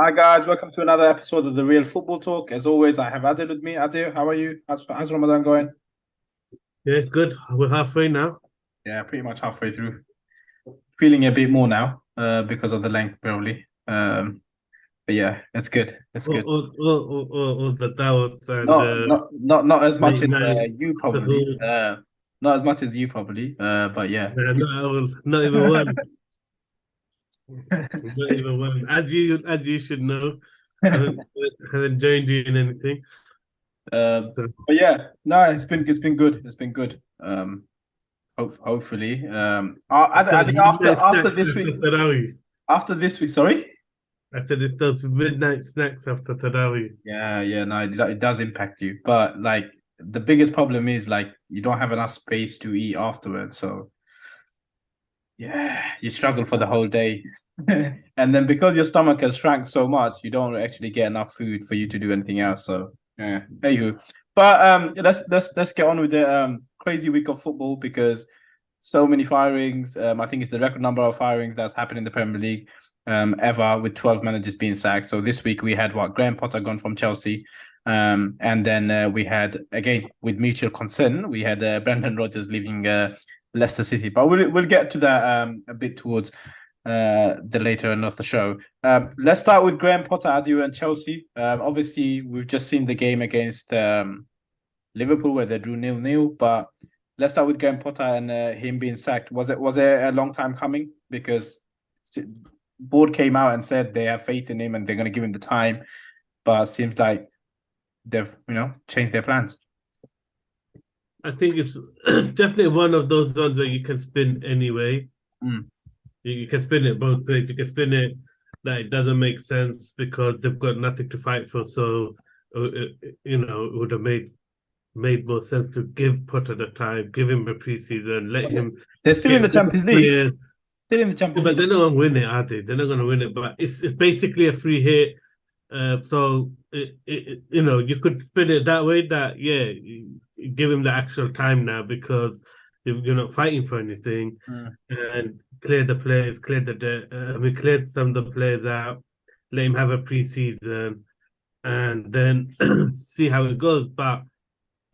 Hi guys, welcome to another episode of the Real Football Talk. As always, I have Adil with me. Adil, how are you? How's Ramadan going? Yeah, good. We're halfway now. Yeah, pretty much halfway through. Feeling a bit more now, because of the length probably. But yeah, it's good. It's good. All the doubts and Not as much late as night you probably. sahoots. Not as much as you probably. But yeah. Not even one. Not even one. As you should know, I haven't joined you in anything. So But yeah, no, it's been good. It's been good. Hopefully. I it's think midnight after snacks this week, after Taraweeh. sorry. I said it's those midnight snacks after Taraweeh. Yeah, no, it does impact you. But like the biggest problem is like you don't have enough space to eat afterwards. So yeah, you struggle for the whole day. And then because your stomach has shrank so much, you don't actually get enough food for you to do anything else. So yeah, anywho. But let's get on with the crazy week of football because so many firings. I think it's the record number of firings that's happened in the Premier League ever, with 12 managers being sacked. So this week we had Graham Potter gone from Chelsea. And then we had, again, with mutual consent, we had Brendan Rodgers leaving Leicester City. But we'll get to that a bit towards the later end of the show. Let's start with Graham Potter, Adu, and Chelsea. Obviously, we've just seen the game against Liverpool where they drew 0-0, but let's start with Graham Potter and him being sacked. Was it a long time coming? Because board came out and said they have faith in him and they're going to give him the time, but it seems like they've changed their plans. I think it's definitely one of those ones where you can spin anyway. Mm. You can spin it both ways. You can spin it that it doesn't make sense because they've got nothing to fight for. So, it would have made more sense to give Potter the time, give him a preseason, let him. They're still in the Champions League. Players. Still in the Champions But League. they're not going to win it, are they? They're not going to win it. But it's basically a free hit. So you could spin it that way. That give him the actual time now because you're not fighting for anything, and clear the players, clear the debt. We cleared some of the players out, let him have a preseason, and then see how it goes. But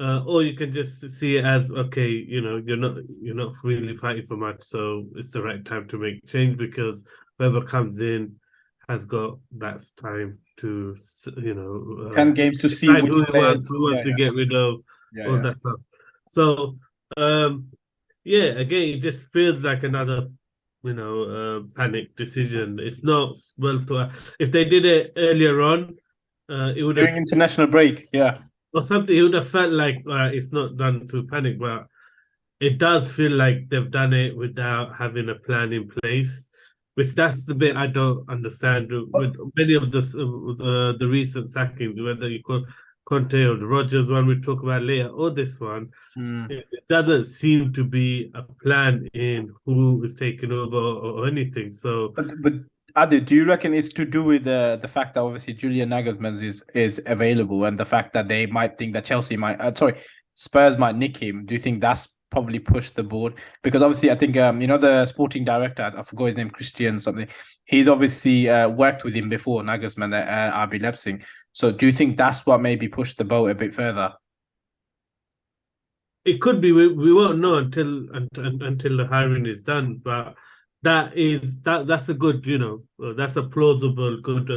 or you can just see it as okay, you're not really fighting for much, so it's the right time to make change because whoever comes in has got that time to 10 games to see decide which who he players. wants, to get rid of, all that stuff. So again, it just feels like another panic decision. It's not well to if they did it earlier on, it would have During international break. Yeah. or something. It would have felt like it's not done through panic, but it does feel like they've done it without having a plan in place, which that's the bit I don't understand with many of the recent sackings, whether you call Conte or the Rodgers one we talk about later, or this one. It doesn't seem to be a plan in who is taking over or anything. So, but Adi, do you reckon it's to do with the fact that obviously Julian Nagelsmann is available and the fact that they might think that Spurs might nick him? Do you think that's probably pushed the board? Because obviously I think the sporting director, I forgot his name, Christian something, he's obviously worked with him before, Nagelsmann at RB Leipzig. So do you think that's what maybe pushed the boat a bit further? it could be. We won't know until the hiring is done, but that's a good, that's a plausible good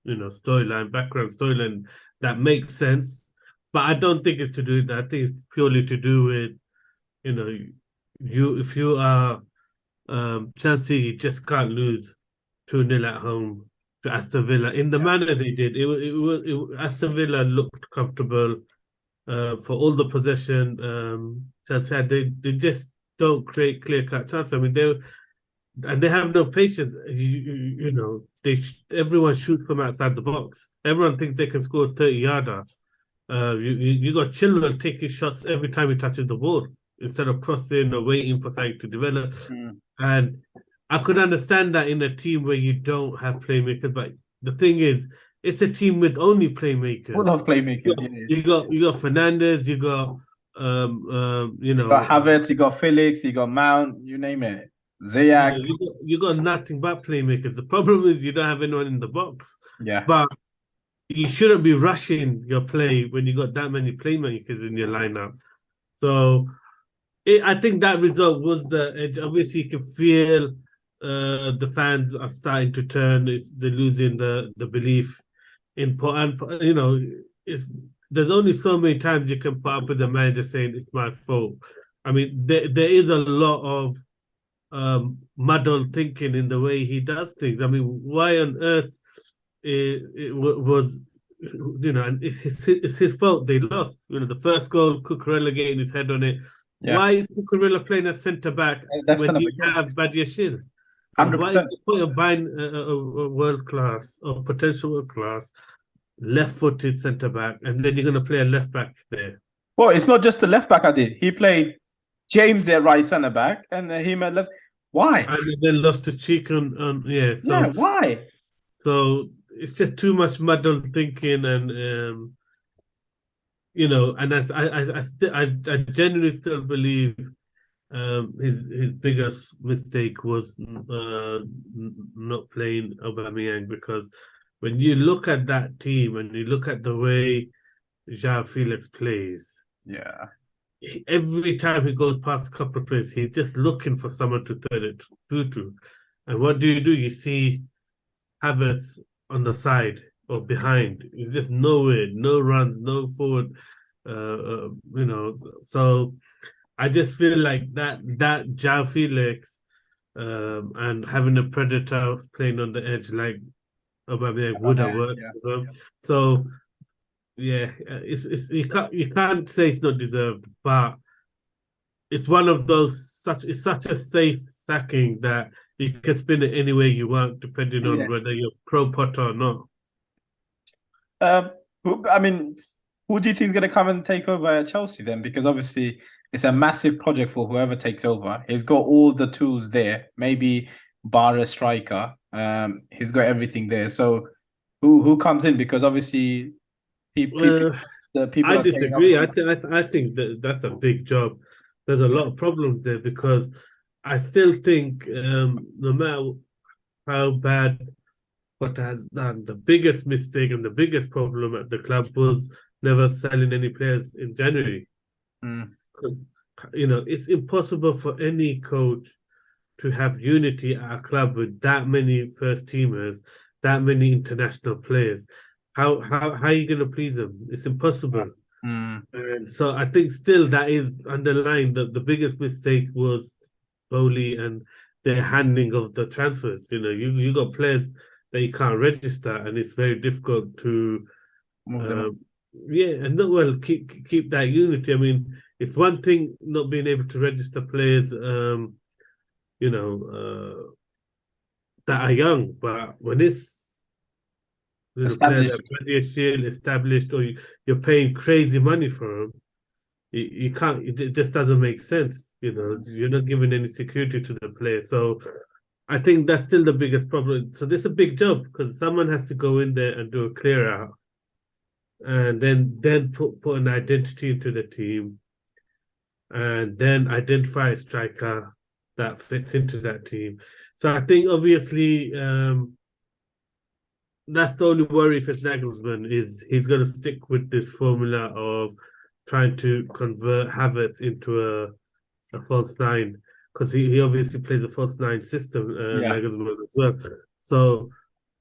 storyline, background storyline that makes sense. But I don't think it's to do with that. I think it's purely to do with, if you are Chelsea, you just can't lose 2-0 at home to Aston Villa in the manner they did. Aston Villa looked comfortable for all the possession. Chelsea had, they just don't create clear cut chances. I mean, they have no patience. Everyone shoots from outside the box. Everyone thinks they can score 30-yarder. You got Chilwell taking shots every time he touches the ball instead of crossing or waiting for something to develop. And I could understand that in a team where you don't have playmakers, but the thing is, it's a team with only playmakers. Full of playmakers. You got Fernandez, you got you got Havertz, you got Felix, you got Mount, you name it. Ziyech, You got nothing but playmakers. The problem is you don't have anyone in the box. yeah, But you shouldn't be rushing your play when you got that many playmakers in your lineup. So I think that result was the edge. Obviously, you can feel the fans are starting to turn. They're losing the belief in and it's there's only so many times you can put up with the manager saying it's my fault. I mean, there is a lot of muddled thinking in the way he does things. I mean, why on earth it was, and it's his fault they lost. The first goal, Cucurella getting his head on it. yeah. Why is Cucurella playing as centre back As left when centre you back, have Badiashile? And what is 100%. the point of buying a world class or potential world class left-footed centre back, and then you're going to play a left back there? Well, it's not just the left back I did. He played James at right centre back and him at left. Why? And then lost to cheek on yeah. Yeah, So why? it's just too much muddled thinking, and and as I genuinely still believe his biggest mistake was not playing Aubameyang, because when you look at that team and you look at the way João Felix plays, Yeah, every time he goes past a couple of players, he's just looking for someone to turn it through to. And what do? You see Havertz on the side or behind. He's just nowhere, no runs, no forward. So I just feel like that João Felix and having a predator playing on the edge like Aubameyang would have worked yeah. for them. So yeah, it's you can't say it's not deserved, but it's one of those it's such a safe sacking that you can spin it any way you want, depending on Yeah. whether you're pro Potter or not. Um, I mean, who do you think is going to come and take over at Chelsea then? Because obviously it's a massive project for whoever takes over. He's got all the tools there. Maybe bar a striker. He's got everything there. So who comes in? Because obviously Uh, the people I are saying disagree. obviously. I think that that's a big job. There's a lot of problems there, because I still think no matter how bad what has done, the biggest mistake and the biggest problem at the club was never selling any players in January. Mm, Because it's impossible for any coach to have unity at a club with that many first teamers, that many international players. How are you going to please them? It's impossible. mm, And so I think still that is underlined that the biggest mistake was Bowley and the handling of the transfers. You got players that you can't register, and it's very difficult to move them on. um, yeah, and not well keep that unity. I mean, it's one thing not being able to register players, you know, that are young, but when it's players that Established. are 20 established, or you're paying crazy money for them, you can't. It just doesn't make sense. You're not giving any security to the player. So I think that's still the biggest problem. So this is a big job, because someone has to go in there and do a clear out, and then put an identity into the team, and then identify a striker that fits into that team. So I think obviously that's the only worry if it's Nagelsmann, is he's going to stick with this formula of trying to convert Havertz into a false nine, because he obviously plays a false nine system, Yeah. Nagelsmann as well. So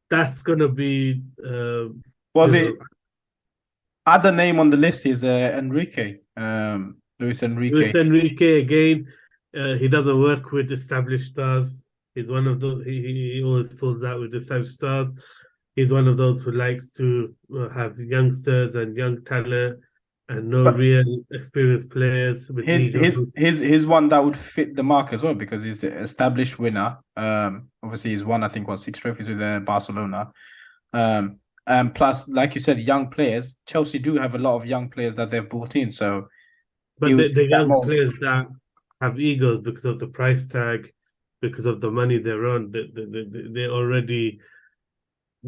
that's going to be, Well, you the know, other name on the list is Enrique. Luis Luis Enrique. Enrique again. He doesn't work with established stars. He's one of those. He always falls out with established stars. He's one of those who likes to have youngsters and young talent, and no But real experienced players with his ego. his his his one that would fit the mark as well, because he's the established winner. Obviously he's won, I think, what, 6 trophies with Barcelona. And plus, like you said, young players. Chelsea do have a lot of young players that they've brought in, so he But would the fit that young mold. players that have egos because of the price tag, because of the money they're on, they already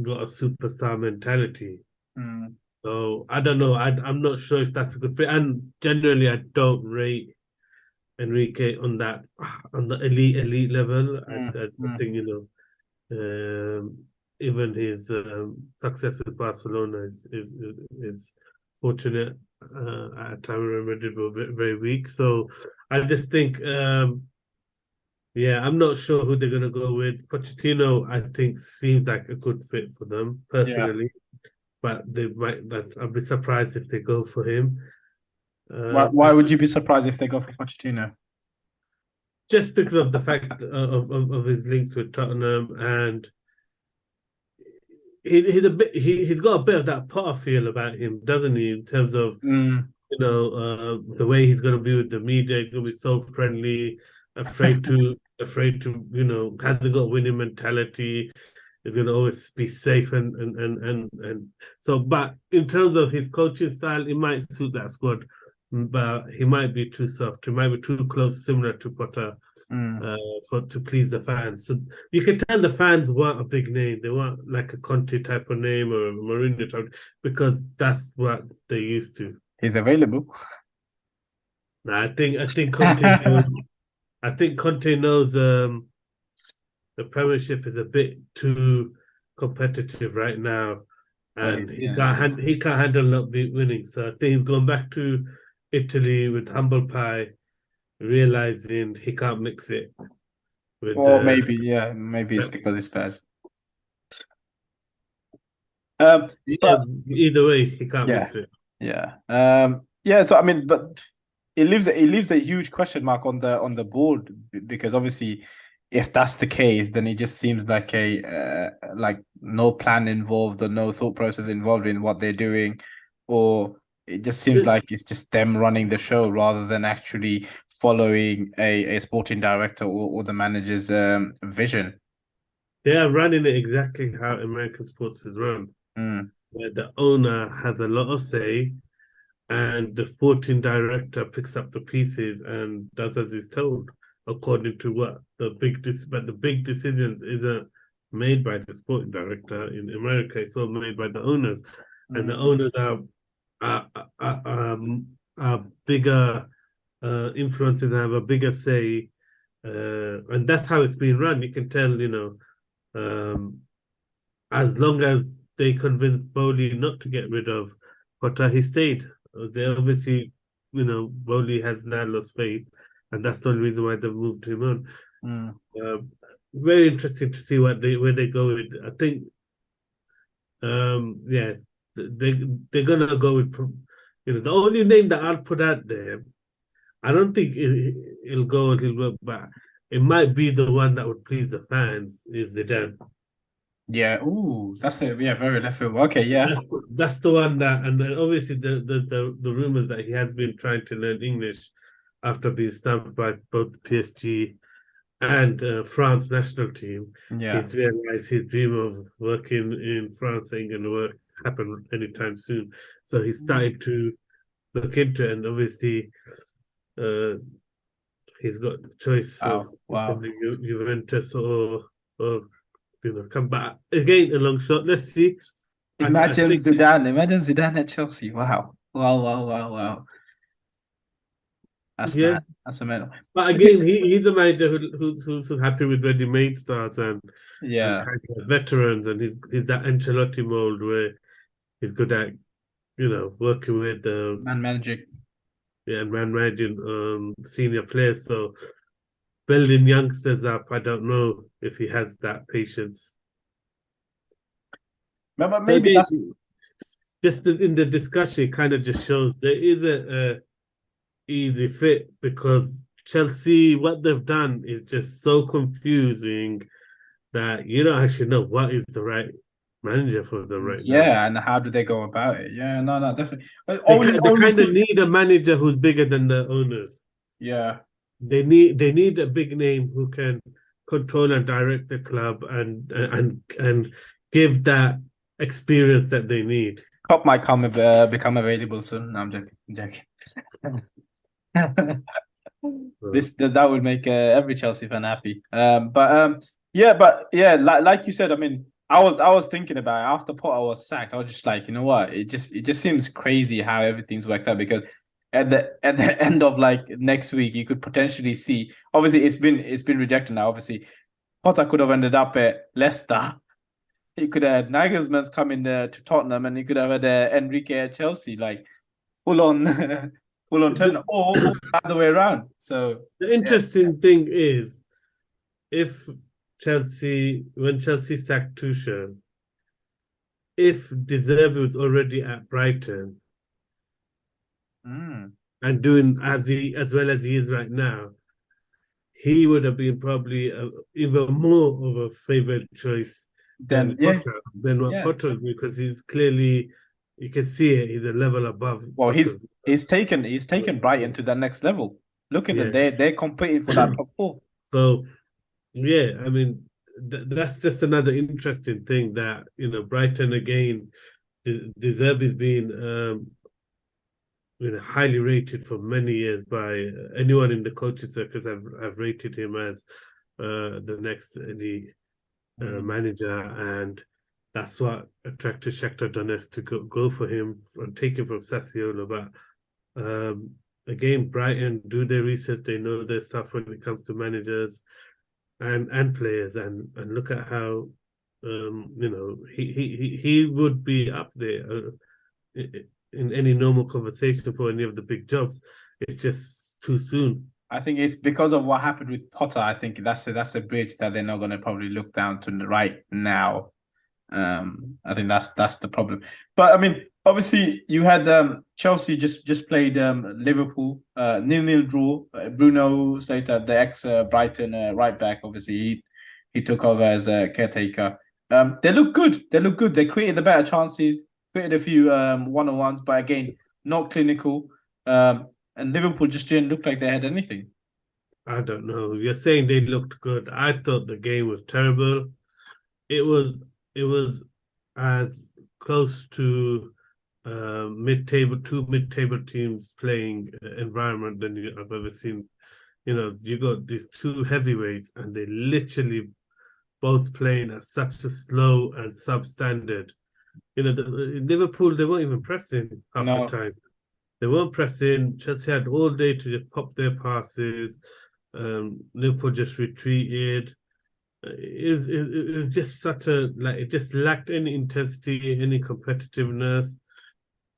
got a superstar mentality. Mm, So I don't know. I'm not sure if that's a good fit. And generally, I don't rate Enrique on the elite level. I mm. think even his success with Barcelona is fortunate. At a time when Madrid were very weak, so I just think, yeah, I'm not sure who they're gonna go with. Pochettino, I think, seems like a good fit for them Yeah. personally, but they might. I'd be surprised if they go for him. Why would you be surprised if they go for Pochettino? Just because of the fact of his links with Tottenham, and he's a bit he's got a bit of that Potter feel about him, doesn't he? In terms of Mm. the way he's going to be with the media, he's going to be so friendly, afraid to hasn't got winning mentality. Is going to always be safe and so. But in terms of his coaching style, it might suit that squad, but he might be too soft. He might be too close, similar to Potter, Mm. for to please the fans. So you can tell the fans want a big name. They want like a Conte type of name or a Mourinho type, because that's what they're used to. He's available. I think Conte knows, I think Conte knows the Premiership is a bit too competitive right now, Okay, and yeah. he can't handle not winning. So I think he's going back to Italy with humble pie, realizing he can't mix it with Or the maybe, yeah, maybe it's reps. because it's Spurs. Yeah, But either way, he can't yeah, mix it. yeah, yeah. So I mean, but it leaves a huge question mark on the board because obviously, if that's the case, then it just seems like a like no plan involved or no thought process involved in what they're doing, or it just seems like it's just them running the show rather than actually following a sporting director or the manager's vision. They are running it exactly how American sports is run, Mm, where the owner has a lot of say, and the sporting director picks up the pieces and does as he's told, according to what but the big decisions isn't made by the sporting director in America. It's all made by the owners, and the mm, owners are, are, are bigger influences and have a bigger say, and that's how it's been run. You can tell, um, as long as they convinced Bowley not to get rid of Potter, he stayed. They obviously, Bowley has now lost faith, and that's the only reason why they moved him on. mm. Very interesting to see where they go with. I think, yeah, they're gonna go with, the only name that I'll put out there. I don't think it'll go until work, but it might be the one that would please the fans. Is Zidane? Yeah. Ooh, that's a yeah, very left field. Okay, yeah. That's the one that, and then obviously the rumors that he has been trying to learn English after being stamped by both PSG and France national team. Yeah. He's realized his dream of working in France ain't gonna happen anytime soon. So he started to look into it, and obviously, uh, he's got the choice of Wow. Wow. probably Juventus or come back again a long shot. Let's see. I Imagine think. Zidane. Imagine Zidane at Chelsea. Wow. Wow. Wow. Wow. Wow. That's Yeah, mad. That's a mad. but again, he's a manager who's happy with ready-made starts and Yeah. kind of veterans, and he's that Ancelotti mold where he's good at working with Man managing. yeah, and managing senior players. So building youngsters up, I don't know if he has that patience. But So maybe again, that's just in the discussion, it kind of just shows there is a easy fit, because Chelsea, what they've done is just so confusing that you don't actually know what is the right manager for them right now. yeah. And how do they go about it? Yeah. No. No. Definitely. But They they only kind of thing. need a manager who's bigger than the owners. Yeah. They need a big name who can control and direct the club and give that experience that they need. Klopp might become available soon. No, I'm joking. I'm joking. So, That would make every Chelsea fan happy. But yeah, like you said, I mean, I was thinking about it after Potter was sacked. I was just like, you know what? It just seems crazy how everything's worked out because at the end of like next week, you could potentially see. Obviously, it's been rejected now. Obviously, Potter could have ended up at Leicester. He could have had Nagelsmann's coming to Tottenham, and he could have had Enrique at Chelsea, like full on, full on turn, The, or the other way around. So the yeah. interesting thing is if when Chelsea sacked Tuchel, if De Zerbi was already at Brighton Mm. and doing as well as he is right now, he would have been probably even more of a favorite choice Then than yeah, What yeah. Potter, because he's clearly, you can see it, he's a level above Well, he's Potter's. he's taken he's taken Brighton to the next level. Look at them; Yeah. they're competing for that top four. So yeah, I mean that's just another interesting thing that Brighton again. De Zerbi's been highly rated for many years by anyone in the coaching circles. Have rated him as the next manager, and that's what attracted Shakhtar Donetsk to go for him and take him from Sassuolo. But again, Brighton do their research; they know their stuff when it comes to managers and players, and look at how he would be up there in any normal conversation for any of the big jobs. It's just too soon. I think it's because of what happened with Potter. I think that's a bridge that they're not going to probably look down to right now. I think that's the problem. But I mean, obviously, you had Chelsea just played Liverpool 0-0 draw. Bruno Slater, the ex Brighton right back, obviously he took over as a caretaker. They look good. They look good. They created the better chances, created a few one-on-ones, but again, not clinical. And Liverpool just didn't look like they had anything. I don't know. You're saying they looked good. I thought the game was terrible. It was it was as close to mid-table teams playing environment than I've ever seen. You got these two heavyweights, and they literally both playing at such a slow and substandard. Liverpool, they weren't even pressing half the No. time. They weren't pressing. Chelsea had all day to just pop their passes. Liverpool just retreated. It was just such a, like, it just lacked any intensity, any competitiveness.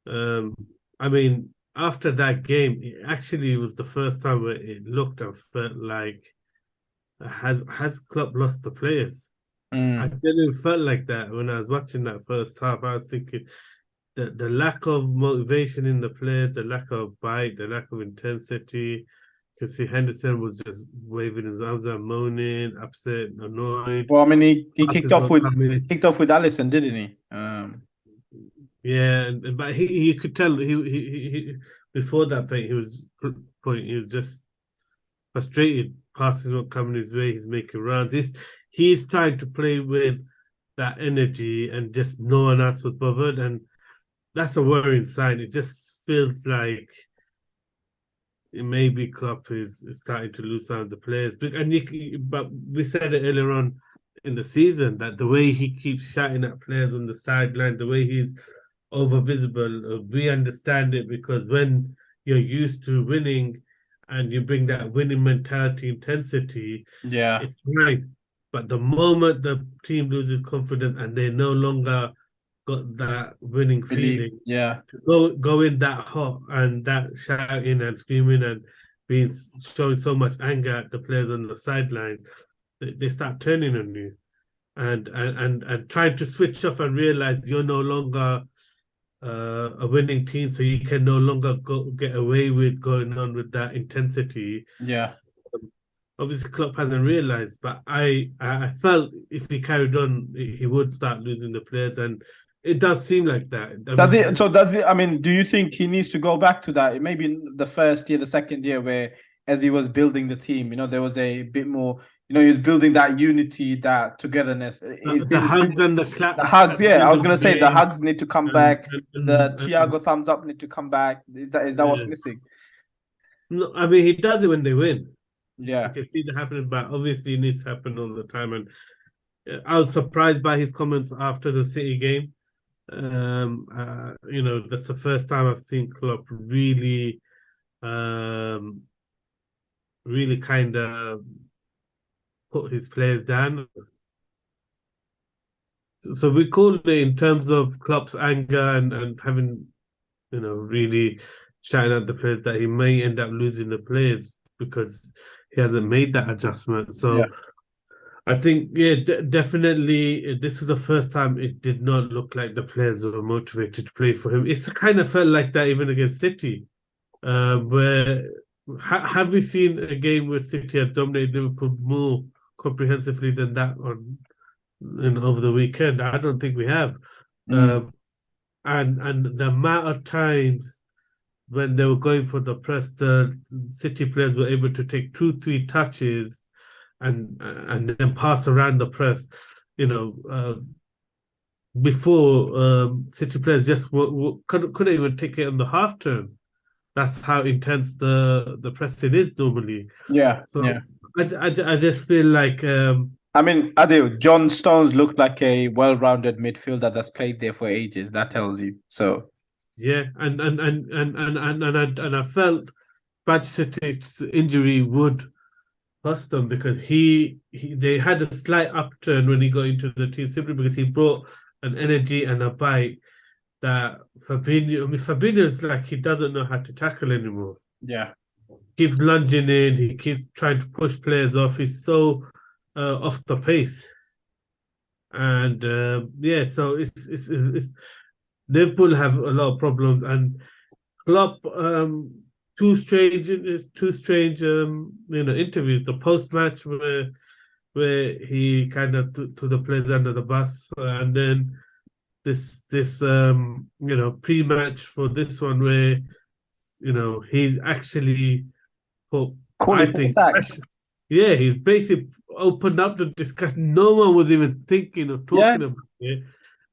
Um, I mean, after that game, it actually was the first time where it looked and felt like has Klopp lost the players? I Mm. genuinely felt like that when I was watching that first half. I was thinking the lack of motivation in the players, the lack of bite, the lack of intensity. You can see Henderson was just waving his arms and moaning, upset, annoyed. Well, I mean, he kicked Passes off weren't with coming. Allison, didn't he? Yeah, but he could tell he before that point he was just frustrated. Passes weren't coming his way. He's making runs. He's trying to play with that energy, and just no one else was bothered. And that's a worrying sign. It just feels like maybe Klopp is starting to lose some of the players. But we said it earlier on in the season that the way he keeps shouting at players on the sideline, the way he's over visible, we understand it, because when you're used to winning and you bring that winning mentality, intensity, Yeah, it's fine. But the moment the team loses confidence and they no longer got that winning believe. feeling, Yeah, to go in that hot and that shouting and screaming and being showing so much anger at the players on the sideline, they start turning on you and trying to switch off and realize you're no longer a winning team, so you can no longer get away with going on with that intensity. yeah. Obviously, Klopp hasn't realized, but I felt if he carried on, he would start losing the players, and it does seem like that. I Does mean, it? So does it? I mean, do you think he needs to go back to that? Maybe the first year, the second year, where as he was building the team, there was a bit more. He was building that unity, that togetherness. the hugs and the The claps hugs? at the Yeah, I end was of gonna the say the game, hugs need to come and back. and, The and, and Thiago thumbs up need to come back. Is that what's yeah. missing? No, I mean he does it when they win. You Yeah. can see that happening, but obviously it needs to happen all the time. And I was surprised by his comments after the City game. That's the first time I've seen Klopp really. um, really kind of put his players down. So we call it in terms of Klopp's anger and having, really shouting at the players that he may end up losing the players because he hasn't made that adjustment. Yeah. So I think, yeah, definitely this was the first time it did not look like the players were motivated to play for him. It's kind of felt like that even against City, where have we seen a game where City have dominated Liverpool more comprehensively than that on over the weekend? I don't think we have. Mm. And the amount of times when they were going for the press, the City players were able to take 2, 3 touches and then pass around the press. Before City players just couldn't even take it on the half turn. That's how intense the pressing is normally. Yeah. So Yeah. I just feel like I mean, Adil, John Stones looked like a well-rounded midfielder that's played there for ages. That tells you. So yeah, and I felt Bajcetic's injury would cost them because they had a slight upturn when he got into the team simply because he brought an energy and a bite that Fabinho is like he doesn't know how to tackle anymore. yeah. Keeps lunging in, he keeps trying to push players off. He's so off the pace, and yeah, so it's Liverpool have a lot of problems, and Klopp two strange interviews. The post match where he kind of threw the players under the bus, and then this pre-match for this one where he's actually put, Call I it for the think, sack. pressure. Yeah, he's basically opened up the discussion. No one was even thinking of Yeah. talking about it.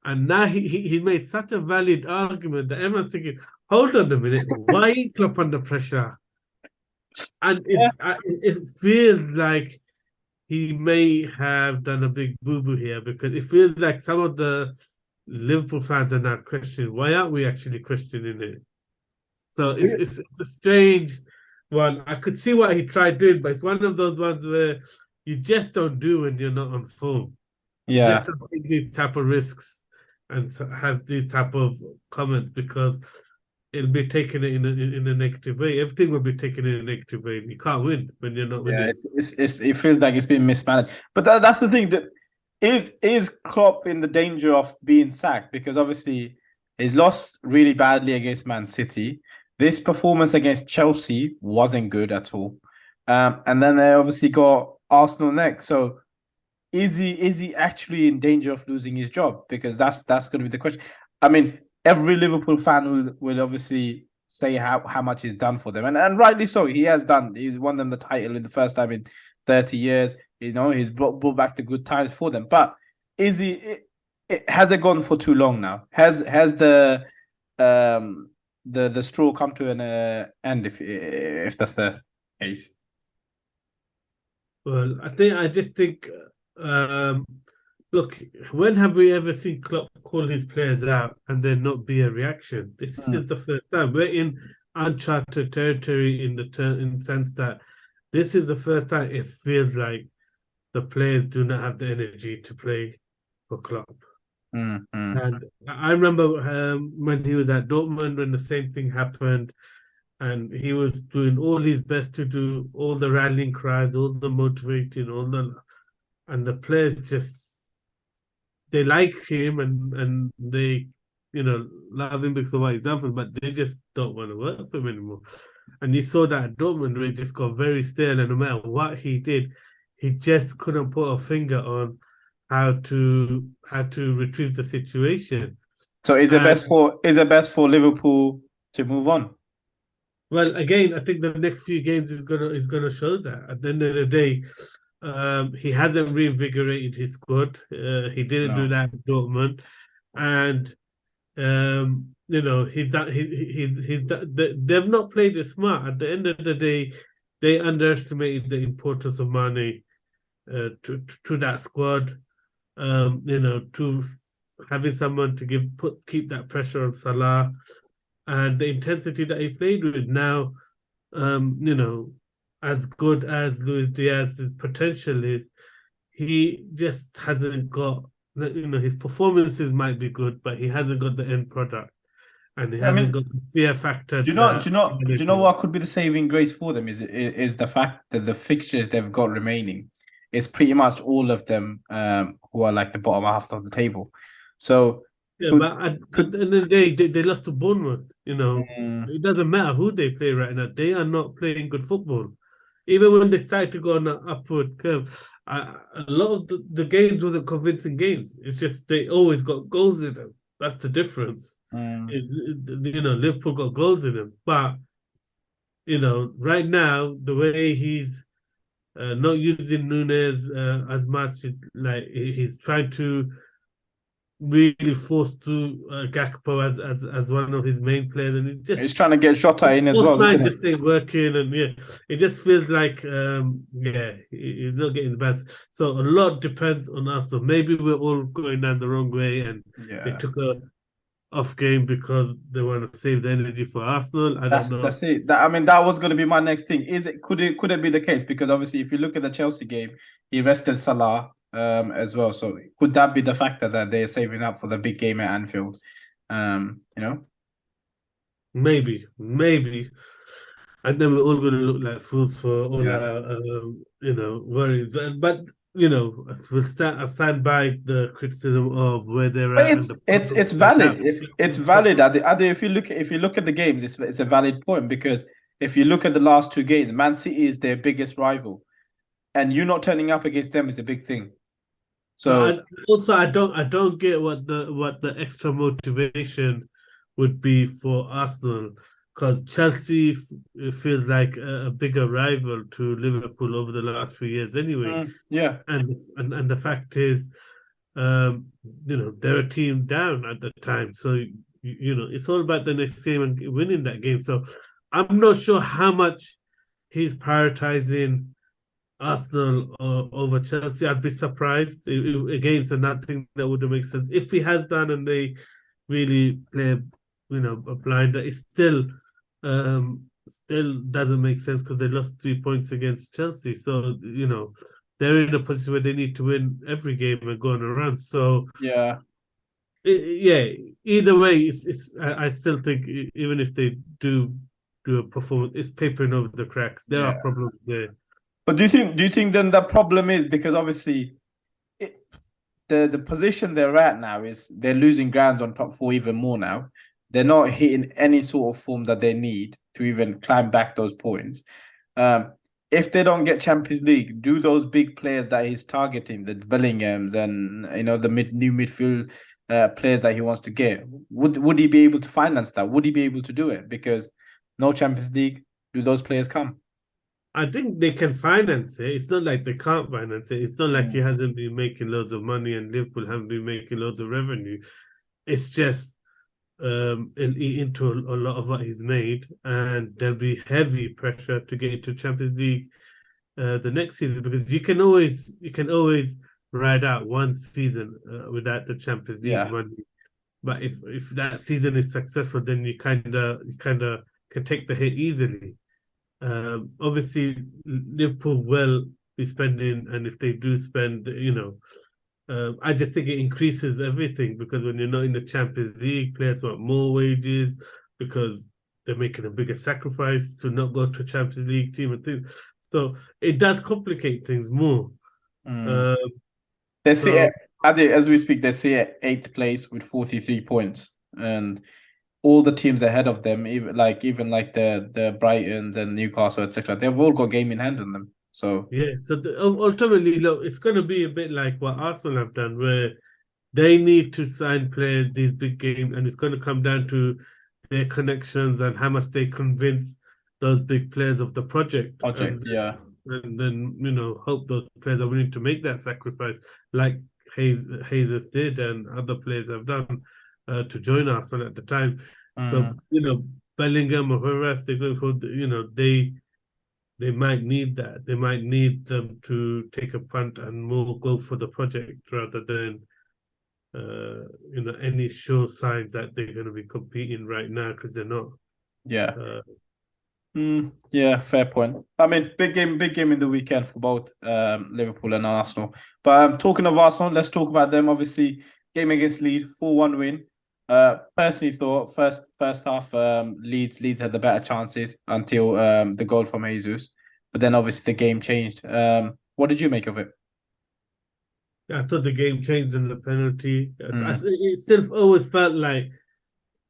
And now he made such a valid argument that everyone's thinking, hold on a minute, why is Klopp under pressure? And Yeah. it feels like he may have done a big boo-boo here because it feels like some of the Liverpool fans are now questioning, why aren't we actually questioning it? So it's a strange one. I could see what he tried doing, but it's one of those ones where you just don't do when you're not on form. You just Yeah. don't take these type of risks and have these type of comments because it'll be taken in a negative way. Everything will be taken in a negative way. You can't win when you're not Yeah, winning. it feels like it's been mismanaged. But that's the thing. That is Klopp in the danger of being sacked because obviously he's lost really badly against Man City. This performance against Chelsea wasn't good at all. And then they obviously got Arsenal next. So is he actually in danger of losing his job? Because that's going to be the question. I mean, every Liverpool fan will obviously say how much he's done for them, and rightly so. He has done. He's won them the title in the first time in 30 years. He's brought back the good times for them. But is he? Has it gone for too long now? Has um the straw come to an end if that's the case? Well, I just think, um, look, when have we ever seen Klopp call his players out and there not be a reaction? This Mm, is the first time. We're in uncharted territory in the sense that this is the first time it feels like the players do not have the energy to play for Klopp. mm. And I remember when he was at Dortmund when the same thing happened, and he was doing all his best to do all the rallying cries, all the motivating, and the players just they like him and they love him because of what he's done for them, but they just don't want to work for him anymore. And you saw that at Dortmund where he just got very stale, and no matter what he did, he just couldn't put a finger on how to retrieve the situation. So And is it best for Liverpool to move on? well, again, I think the next few games is gonna show that. At the end of the day, he hasn't reinvigorated his squad. He didn't do No. that at Dortmund, and he's done. He's done, they've not played it smart. At the end of the day, they underestimated the importance of Mane to that squad. To having someone to keep that pressure on Salah and the intensity that he played with. Now you know, as good as Luis Diaz's potential is, he just hasn't got you know, his performances might be good, but he hasn't got the end product, and he I hasn't mean, got the fear factor do you know? Do that you know? Do you know what could be the saving grace for them? Is the fact that the fixtures they've got remaining is pretty much all of them who are like the bottom half of the table. So Yeah, could but at could the end of the day, they lost to Bournemouth. You know, mm, it doesn't matter who they play right now; they are not playing good football. Even when they started to go on an upward curve, a lot of the games wasn't convincing games. It's just they always got goals in them. That's the difference. mm, Is you know, Liverpool got goals in them, but you know, right now the way he's not using Nunes as much, it's like he's trying to really forced to Gakpo as one of his main players, and it he's just trying to get Shota in as false well, isn't nine it? just ain't working, and yeah, it just feels like he's not getting the best. So a lot depends on us. So maybe we're all going down the wrong way, and they Yeah. took a off game because they want to save the energy for Arsenal. I don't know. That's it. That I mean, that was going to be my next thing. Is it could it be the case? Because obviously, if you look at the Chelsea game, he rested Salah as well. So could that be the factor that they're saving up for the big game at Anfield? You know, Maybe, and then we're all going to look like fools for all yeah. our, you know, worries. But you know, I stand by the criticism of where they're But at and the problem it's that valid. If it's valid, if you look at the games, it's a valid point because if you look at the last two games, Man City is their biggest rival, and you not turning up against them is a big thing. But So also I don't get what the extra motivation would be for Arsenal because Chelsea it feels like a bigger rival to Liverpool over the last few years anyway. yeah, And the fact is, um, you know, they're a team down at the time. So, you know, it's all about the next game and winning that game. So I'm not sure how much he's prioritizing Arsenal over Chelsea. I'd be surprised. Against another thing that would make sense. If he has done and they really play, you know, a blinder, it still doesn't make sense because they lost 3 points against Chelsea. So, you know, they're in a position where they need to win every game and go on a run. So yeah. yeah, either way, I still think even if they do a performance, it's papering over the cracks. There are Yeah. problems there. But do you think then the problem is because obviously it, the position they're at now is they're losing ground on top four even more now. They're not hitting any sort of form that they need to even climb back those points. Um, if they don't get Champions League, do those big players that he's targeting, the Bellinghams and the new midfield players that he wants to get, would he be able to finance that? Would he be able to do it? Because no Champions League, do those players come? I think they can finance it. It's not like they can't finance it. It's not like he Mm, hasn't been making loads of money and Liverpool haven't been making loads of revenue. It's just it'll eat into a lot of what he's made, and there'll be heavy pressure to get into Champions League the next season because you can always ride out one season without the Champions League yeah, money. But if that season is successful, then you kind of can take the hit easily. Obviously, Liverpool will be spending, and if they do spend, you know, I just think it increases everything because when you're not in the Champions League, players want more wages because they're making a bigger sacrifice to not go to a Champions League team and things. So it does complicate things more. mm. Uh, They sit so as we speak. They sit at eighth place with 43 points, and all the teams ahead of them, even like the Brightons and Newcastle, etc. They've all got game in hand on them. So yeah, so ultimately, look, it's going to be a bit like what Arsenal have done, where they need to sign players these big games, and it's going to come down to their connections and how much they convince those big players of the project, project, yeah, and then you know hope those players are willing to make that sacrifice, like Hayes did and other players have done to join Arsenal at the time. So mm, you know Bellingham or whoever else they're going for, you know they might need that. They might need them to take a punt and more go for the project rather than you know any sure signs that they're going to be competing right now because they're not. yeah. Uh, Yeah, fair point. I mean, big game in the weekend for both Liverpool and Arsenal. But talking of Arsenal, let's talk about them. Obviously, game against Leeds, 4-1 win. Personally thought first half Leeds had the better chances until the goal from Jesus. But then obviously the game changed. What did you make of it? I thought the game changed in the penalty. Mm, It still always felt like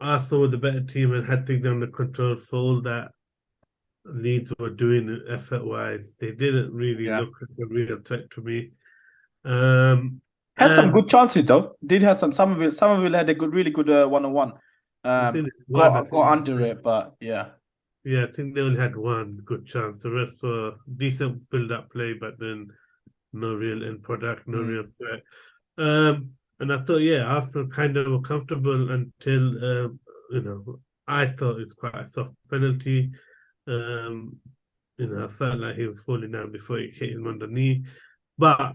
Arsenal were the better team and had things under control for all that Leeds were doing effort wise. They didn't really yeah. look like a real threat to me. Um, Had some and good chances though. Did have some of it had a good, really good one-on-one. I think it's one. Got under it, but yeah. Yeah, I think they only had one good chance. The rest were decent build-up play, but then no real end product, no Mm, real threat. And I thought, yeah, Arsenal kind of were comfortable until I thought it's quite a soft penalty. Um, I felt like he was falling down before he hit him on the knee. But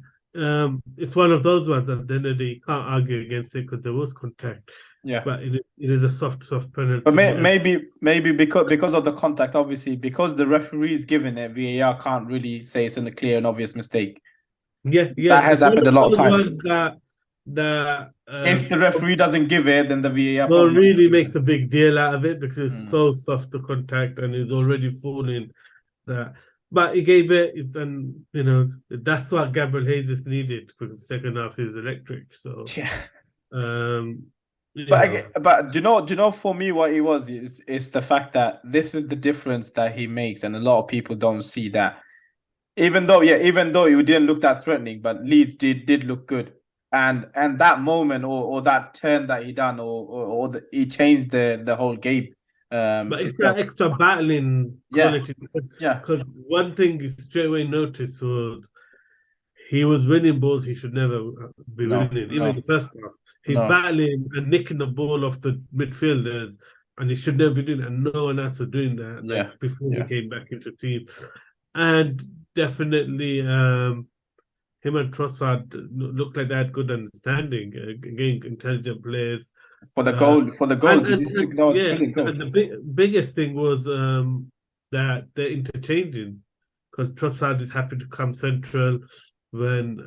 it's one of those ones at the end of the day, you can't argue against it because there was contact. yeah. But it is a soft But penalty. And maybe because of the contact, obviously, because the referee is giving it, VAR can't really say it's a clear and obvious mistake. yeah, That has it's one happened of a lot of those times. ones that If the referee doesn't give it, then the VAR no probably really makes a big deal out of it because it's Mm, so soft to contact and it's already falling that. But he gave it. That's what Gabriel Jesus needed because the second half is electric. So yeah. um, you know, But do you know for me what it was is the fact that this is the difference that he makes, and a lot of people don't see that. Even though it didn't look that threatening, but Leeds did look good, and that moment or that turn that he done he changed the whole game but it's itself. that extra battling Yeah, quality yeah, because one thing you straight away noticed was he was winning balls he should never be no, winning, even in no, the first half. He's no, battling and nicking the ball off the midfielders, and he should never be doing it. And no one else was doing that, like yeah, before he yeah. came back into the team. And definitely, him and Trossard looked like they had good understanding, again, intelligent players. For the goal, And, did and you think and that was yeah, brilliant goal? and the biggest thing was that they're interchanging because Trossard is happy to come central when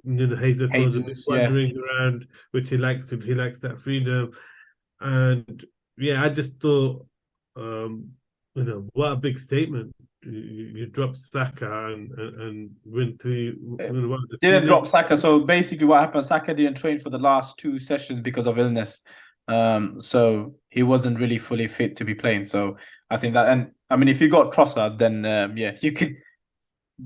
Jesus goes a bit Jesus, yeah. wandering around, which he likes to. He likes that freedom, and yeah, I just thought, what a big statement. You drop Saka and win three. What was it, Didn't 3-0? drop Saka. So basically, what happened? Saka didn't train for the last two sessions because of illness. So he wasn't really fully fit to be playing. So I think that, and I mean, if you got Trossard, then yeah, you could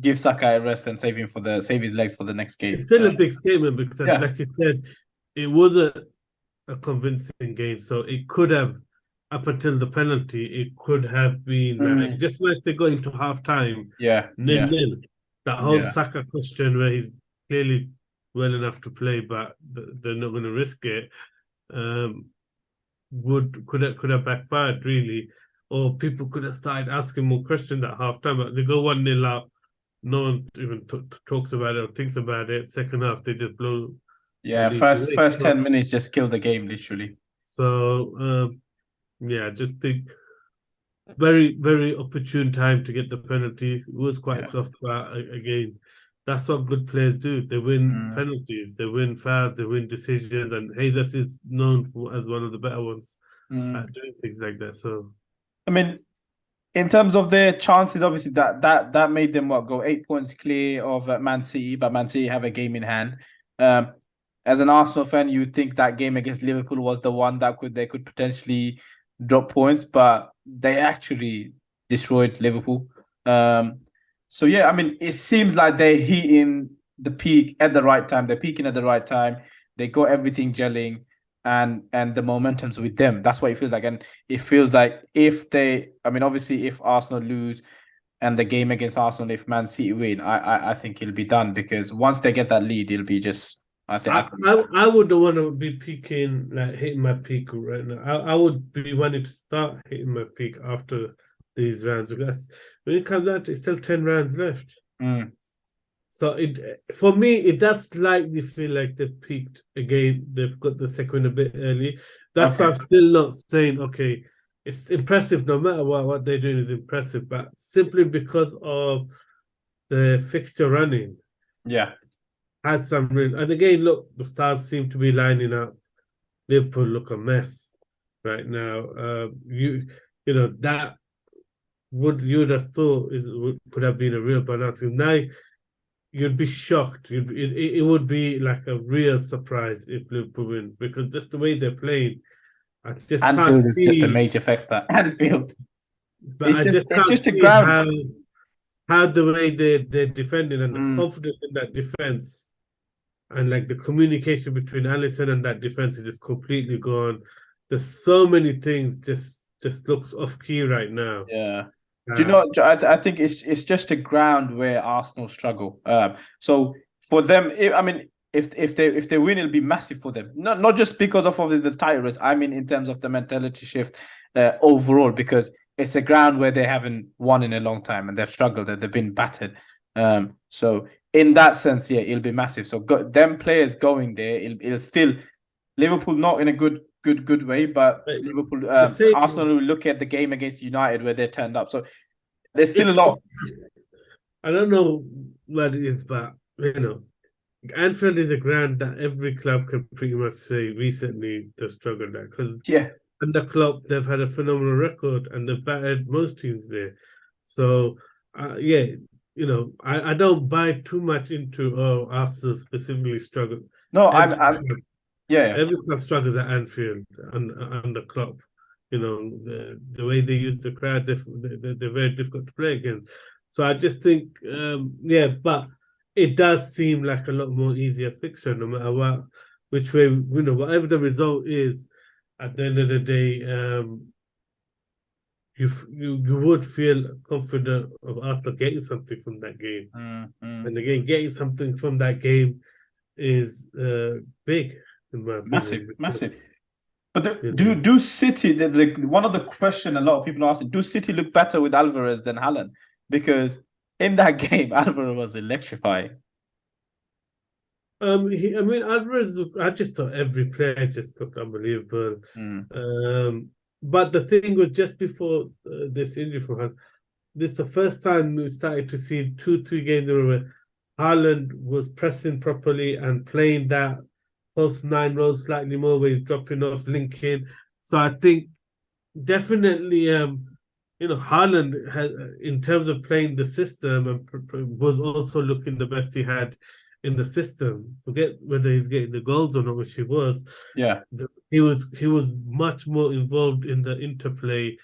give Saka a rest and save his legs for the next It's game. still a big statement because, Yeah, like you said, it was a convincing game. So it could have, up until the penalty, it could have been like Mm, just like they go into half time, yeah, nil yeah, nil. That whole yeah, Saka question where he's clearly well enough to play, but they're not going to risk it. Um, would could have backfired really, or people could have started asking more questions at half time. But they go 1-0 up, no one even talks about it or thinks about it. Second half, they just blow yeah. Leeds away. First 10 minutes just killed the game, literally. Yeah, just think very opportune time to get the penalty. It was quite Yeah. soft, but again, that's what good players do. They win Mm, penalties, they win fouls, they win decisions, and Jesus is known as one of the better ones mm. at doing things like that. So I mean, in terms of their chances, obviously that made them go 8 points clear of Man City, but Man City have a game in hand. Um, as an Arsenal fan, you would think that game against Liverpool was the one that they could potentially drop points, but they actually destroyed Liverpool. So yeah, I mean, it seems like they're hitting the peak at the right time. They're peaking at the right time. They got everything gelling, and the momentum's with them. That's what it feels like, and it feels like I mean, obviously, if Arsenal lose and the game against Arsenal, if Man City win, I think it'll be done because once they get that lead, it'll be just, I think, I would want to be peaking, like hitting my peak right now. I would be wanting to start hitting my peak after these rounds because when it comes out, it's still 10 rounds left. mm, So for me, it does slightly feel like they've peaked again. They've got the second a bit early. That's why okay, I'm still not saying okay. it's impressive. No matter what they're doing is impressive, but simply because of the fixture running Yeah, has some real. And again, look, the stars seem to be lining up. Liverpool look a mess right now. You know that you'd have thought could have been a real bonus. Now you'd be shocked. It would be like a real surprise if Liverpool win because just the way they're playing, I just can't Anfield is just a see. major factor. Anfield, But I just it's can't just a see ground. how the way they're defending and the Mm, confidence in that defense and like the communication between Allison and that defense is just completely gone. There's so many things just looks off key right now. yeah. Do you Uh, know? I think it's just a ground where Arsenal struggle. So for them, I mean, if they win, it'll be massive for them. Not just because of the title race. I mean, in terms of the mentality shift overall, because it's a ground where they haven't won in a long time and they've struggled and they've been battered. So in that sense, yeah, it'll be massive. So them players going there, it'll still Liverpool not in a good way, but it's Liverpool, the same. Arsenal will look at the game against United where they turned up. So there's still a It's lot. I don't know what it is, but Anfield is a ground that every club can pretty much say recently they've struggled at because Yeah, under Klopp they've had a phenomenal record and they've battered most teams there. So yeah, I don't buy too much into Arsenal specifically struggle. no, Every yeah, every club struggles at Anfield and under Klopp. The way they use the crowd, they're very difficult to play against. So I just think, yeah, but it does seem like a lot more easier fixture, no matter which way, whatever the result is. At the end of the day, you would feel confident of Arsenal getting something from that game, mm. and again, getting something from that game is big in my Massive, opinion massive. because But you know do City one of the question a lot of people are asking, do City look better with Alvarez than Haaland? Because in that game, Alvarez was electrifying. I mean, Alvarez. I just thought every player just looked unbelievable. Mm, But the thing was, just before this injury for him, this is the first time we started to see 2, 3 games in a row where Haaland was pressing properly and playing that post nine rows slightly more, where he's dropping off, linking. So I think definitely, Haaland has, in terms of playing the system, and was also looking the best he had in the system. Forget whether he's getting the goals or not, which he was. yeah. He was much more involved in the interplay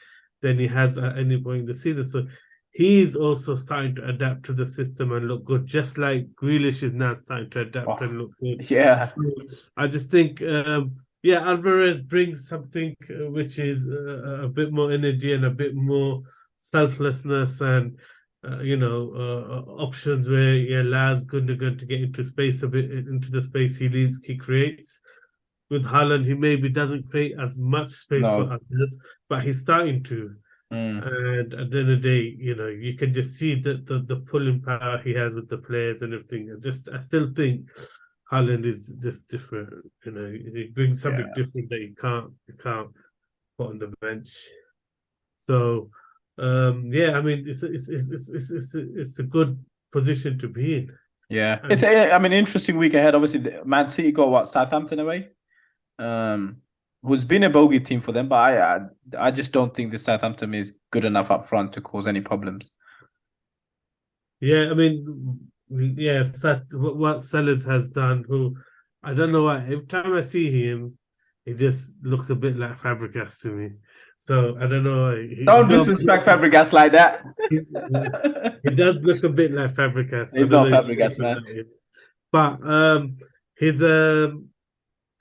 than he has at any point in the season. So he's also starting to adapt to the system and look good, just like Grealish is now starting to adapt Oh, and look good. yeah. I just think, yeah, Alvarez brings something which is a bit more energy and a bit more selflessness and options where he allows Gundogan to get into space a bit into the space he creates. With Haaland, he maybe doesn't create as much space for No. others, but he's starting to. Mm, And at the end of the day, you can just see the pulling power he has with the players and everything. I still think Haaland is just different. He brings something yeah. different that you can't put on the bench. So, yeah, I mean, it's a good position to be in. Yeah. And I mean, interesting week ahead. Obviously, Man City got what, Southampton away? Um, who's been a bogey team for them, but I just don't think the Southampton is good enough up front to cause any problems. yeah, I mean, yeah, what Sellers has done. Who I don't know why. Every time I see him, he just looks a bit like Fabregas to me. So I don't know. Don't disrespect Fabregas like that. He, he does look a bit like Fabregas. I He's don't know not if you Fabregas, noticed man. that yet. But he's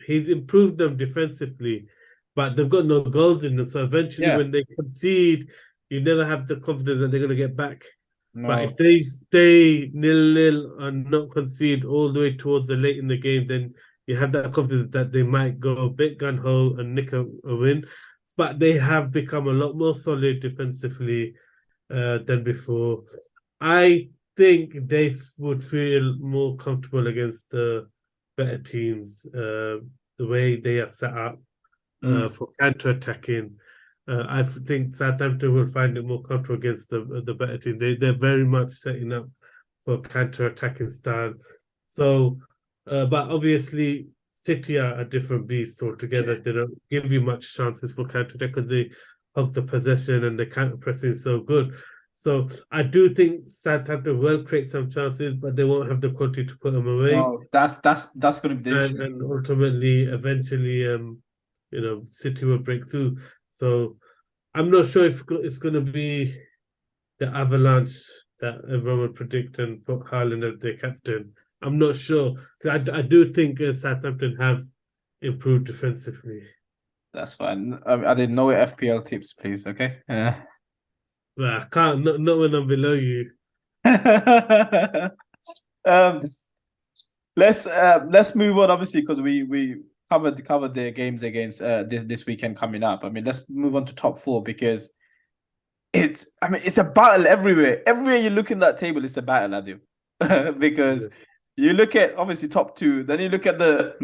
he's improved them defensively, but they've got no goals in them. So eventually, Yeah. when they concede, you never have the confidence that they're going to get back. But if No. they stay 0-0 and not concede all the way towards the late in the game, then you have that confidence that they might go a bit gun ho and nick a win. But they have become a lot more solid defensively than before. I think they would feel more comfortable against the better teams, the way they are set up Mm, for counter attacking. I think Southampton will find it more comfortable against the better team. They're very much setting up for counter-attacking style. So, but obviously City are a different beast altogether. Yeah. They don't give you much chances for counter-attack because they hug the possession and the counter-pressing is so good. So I do think Southampton will create some chances, but they won't have the quality to put them away. No, that's going to be the issue. And ultimately, eventually, City will break through. So I'm not sure if it's going to be the avalanche that everyone would predict and put Haaland as their captain. I'm not sure. I do think Southampton have improved defensively. That's fine. I did no FPL tips, please. Okay. Yeah. But I can't, not when I'm below you. um, let's move on, obviously, because we covered the games against this weekend coming up. I mean, let's move on to top four because it's a battle everywhere. Everywhere you look in that table, it's a battle, Adim. Because you look at obviously top two, then you look at the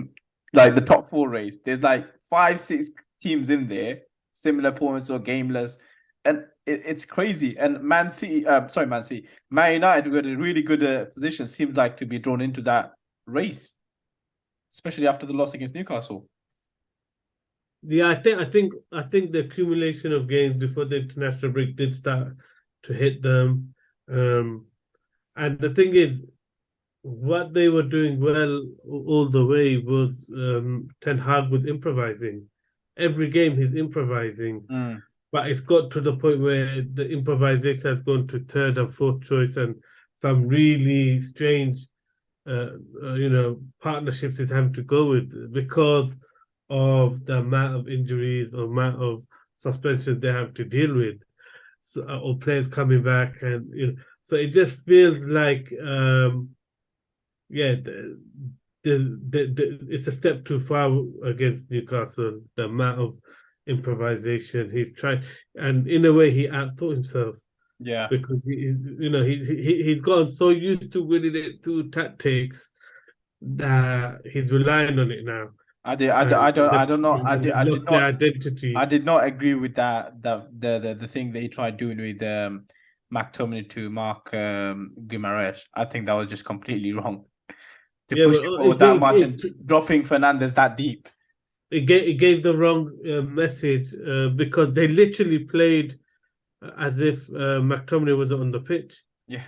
top four race. There's like 5-6 teams in there, similar points or gameless, and it's crazy. And Man United with a really good position seems like to be drawn into that race, especially after the loss against Newcastle. Yeah, I think the accumulation of games before the international break did start to hit them. And the thing is, what they were doing well all the way was Ten Hag was improvising. Every game he's improvising, but it's got to the point where the improvisation has gone to third and fourth choice, and some really strange, partnerships he's having to go with because of the amount of injuries or amount of suspensions they have to deal with, or players coming back, and so it just feels like it's a step too far against Newcastle. The amount of improvisation he's trying, and in a way, he outthought himself. Yeah, because he's gotten so used to winning it through tactics that he's relying on it now. I don't know. I did Lost their not. identity. I did not agree with that. The thing that he tried doing with McTominay to Mark Guimaraes. I think that was just completely wrong. To push it forward that much and dropping Fernandez that deep. It gave the wrong message because they literally played as if McTominay wasn't on the pitch. Yeah.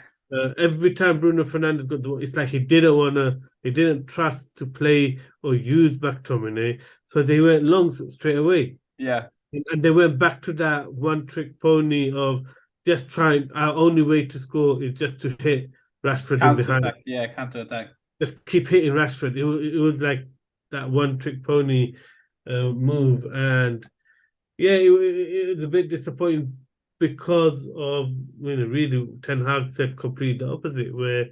Every time Bruno Fernandes got the ball, it's like he didn't trust to play or use McTominay, so they went long straight away. Yeah, and they went back to that one-trick pony of just trying. Our only way to score is just to hit Rashford in behind. Yeah, counter attack. Just keep hitting Rashford. It was like that one-trick pony move, and yeah, it was a bit disappointing. Because of really Ten Hag said completely the opposite, where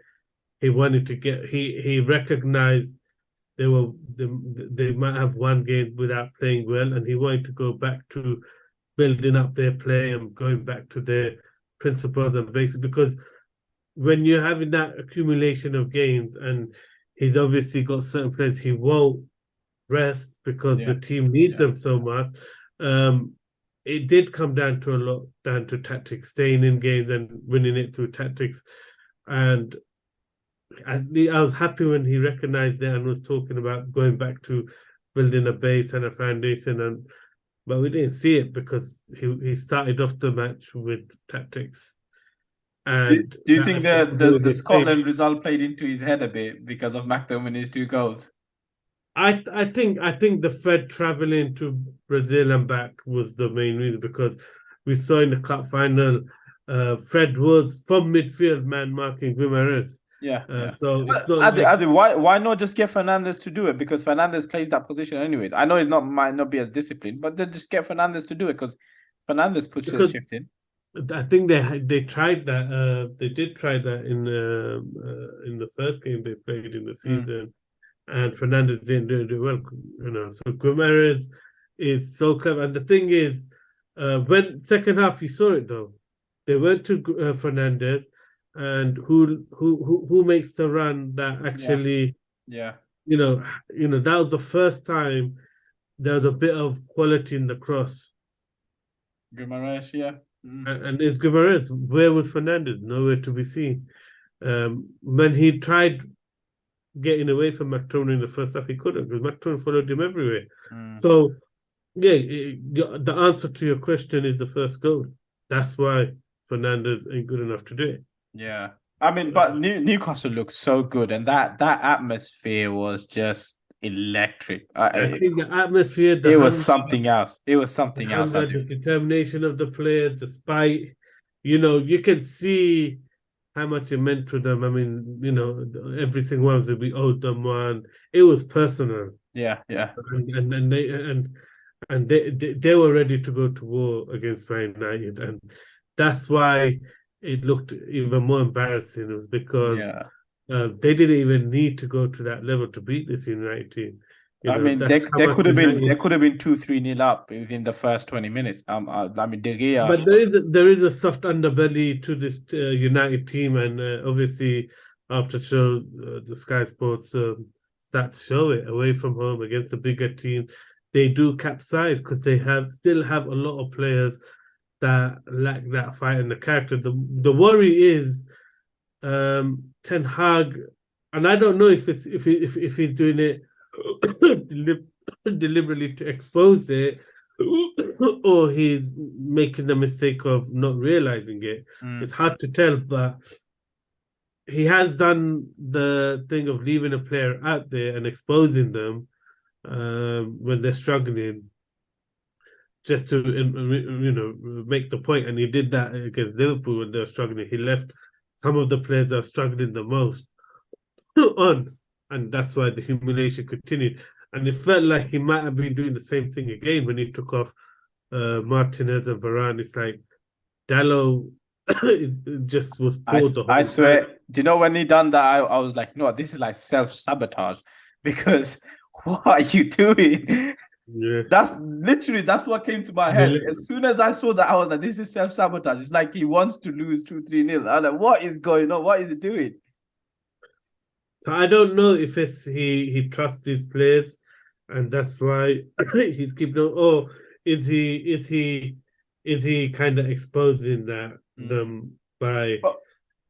he wanted to he recognized they might have one game without playing well, and he wanted to go back to building up their play and going back to their principles and basics. Because when you're having that accumulation of games, and he's obviously got certain players he won't rest because the team needs them so much. It did come down to tactics, staying in games and winning it through tactics. And I was happy when he recognized that and was talking about going back to building a base and a foundation. But we didn't see it because he started off the match with tactics. And do you think the Scotland result played into his head a bit because of McTominay's 2 goals? I think the Fred traveling to Brazil and back was the main reason, because we saw in the cup final, Fred was from midfield man marking Guimaraes. So it's not why not just get Fernandez to do it? Because Fernandez plays that position anyways. I know might not be as disciplined, but then just get Fernandez to do it because Fernandez puts a shift in. I think they tried that. They did try that in the first game they played in the season. And Fernandez didn't do well, So Guimaraes is so clever. And the thing is, when second half you saw it though, they went to Fernandez, and who makes the run that actually, that was the first time there was a bit of quality in the cross. Guimaraes, yeah. And is Guimaraes? Where was Fernandez? Nowhere to be seen. When he tried getting away from McTominay in the first half, he couldn't because McTominay followed him everywhere. So yeah, the answer to your question is the first goal. That's why Fernandez ain't good enough to do it. Yeah. I mean, but Newcastle looked so good, and that atmosphere was just electric. I think the atmosphere, It was something else. It was the something else. hunger, the determination of the players, despite, you can see how much it meant to them. I mean, every single one of them, we owed them one. It was personal. Yeah, yeah. And they were ready to go to war against Man United, and that's why it looked even more embarrassing. It was because they didn't even need to go to that level to beat this United team. I mean, that's how there much could have been United. there could have been 2-3-0 up within the first 20 minutes. I mean, De Gea. But there is a soft underbelly to this United team, and obviously after show the Sky Sports stats show it away from home against the bigger team, they do capsize because they still have a lot of players that lack that fight and the character. The worry is Ten Hag, and I don't know if he's doing it deliberately to expose it, or he's making the mistake of not realizing it. It's hard to tell, but he has done the thing of leaving a player out there and exposing them when they're struggling, just to make the point. And he did that against Liverpool when they were struggling. He left some of the players that are struggling the most on, and that's why the humiliation continued. And it felt like he might have been doing the same thing again when he took off Martinez and Varane. It's like Dallo just was poor the whole I swear, time. do you know when he done that? I was like, no, this is like self-sabotage because what are you doing? Yeah. That's what came to my head. As soon as I saw that, I was like, this is self-sabotage. It's like he wants to lose 2-3-0. I'm like, what is going on? What is he doing? So I don't know if it's he trusts his players, and that's why he's keeping on. Or is he kind of exposing them by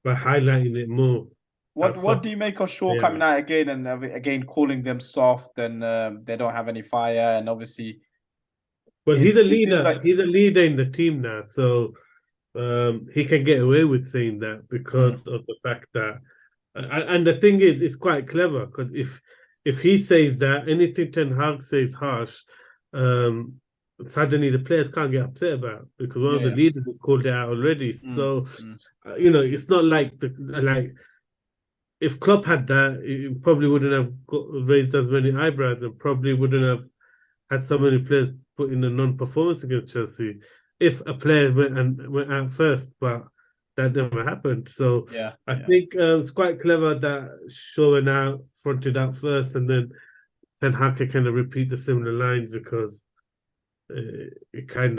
highlighting it more? What do you make of Shaw coming out again and again calling them soft and they don't have any fire, and obviously, well, he's a leader. He's a leader in the team now, so he can get away with saying that because of the fact that. And the thing is, it's quite clever because if he says that, anything Ten Hag says harsh, suddenly the players can't get upset about because one of the leaders has called it out already. So it's not like if Klopp had that, he probably wouldn't have raised as many eyebrows and probably wouldn't have had so many players put in a non-performance against Chelsea if a player went out first, but that never happened. So I think it's quite clever that Shaw went out, fronted out first, and then Hag can kind of repeat the similar lines because you can't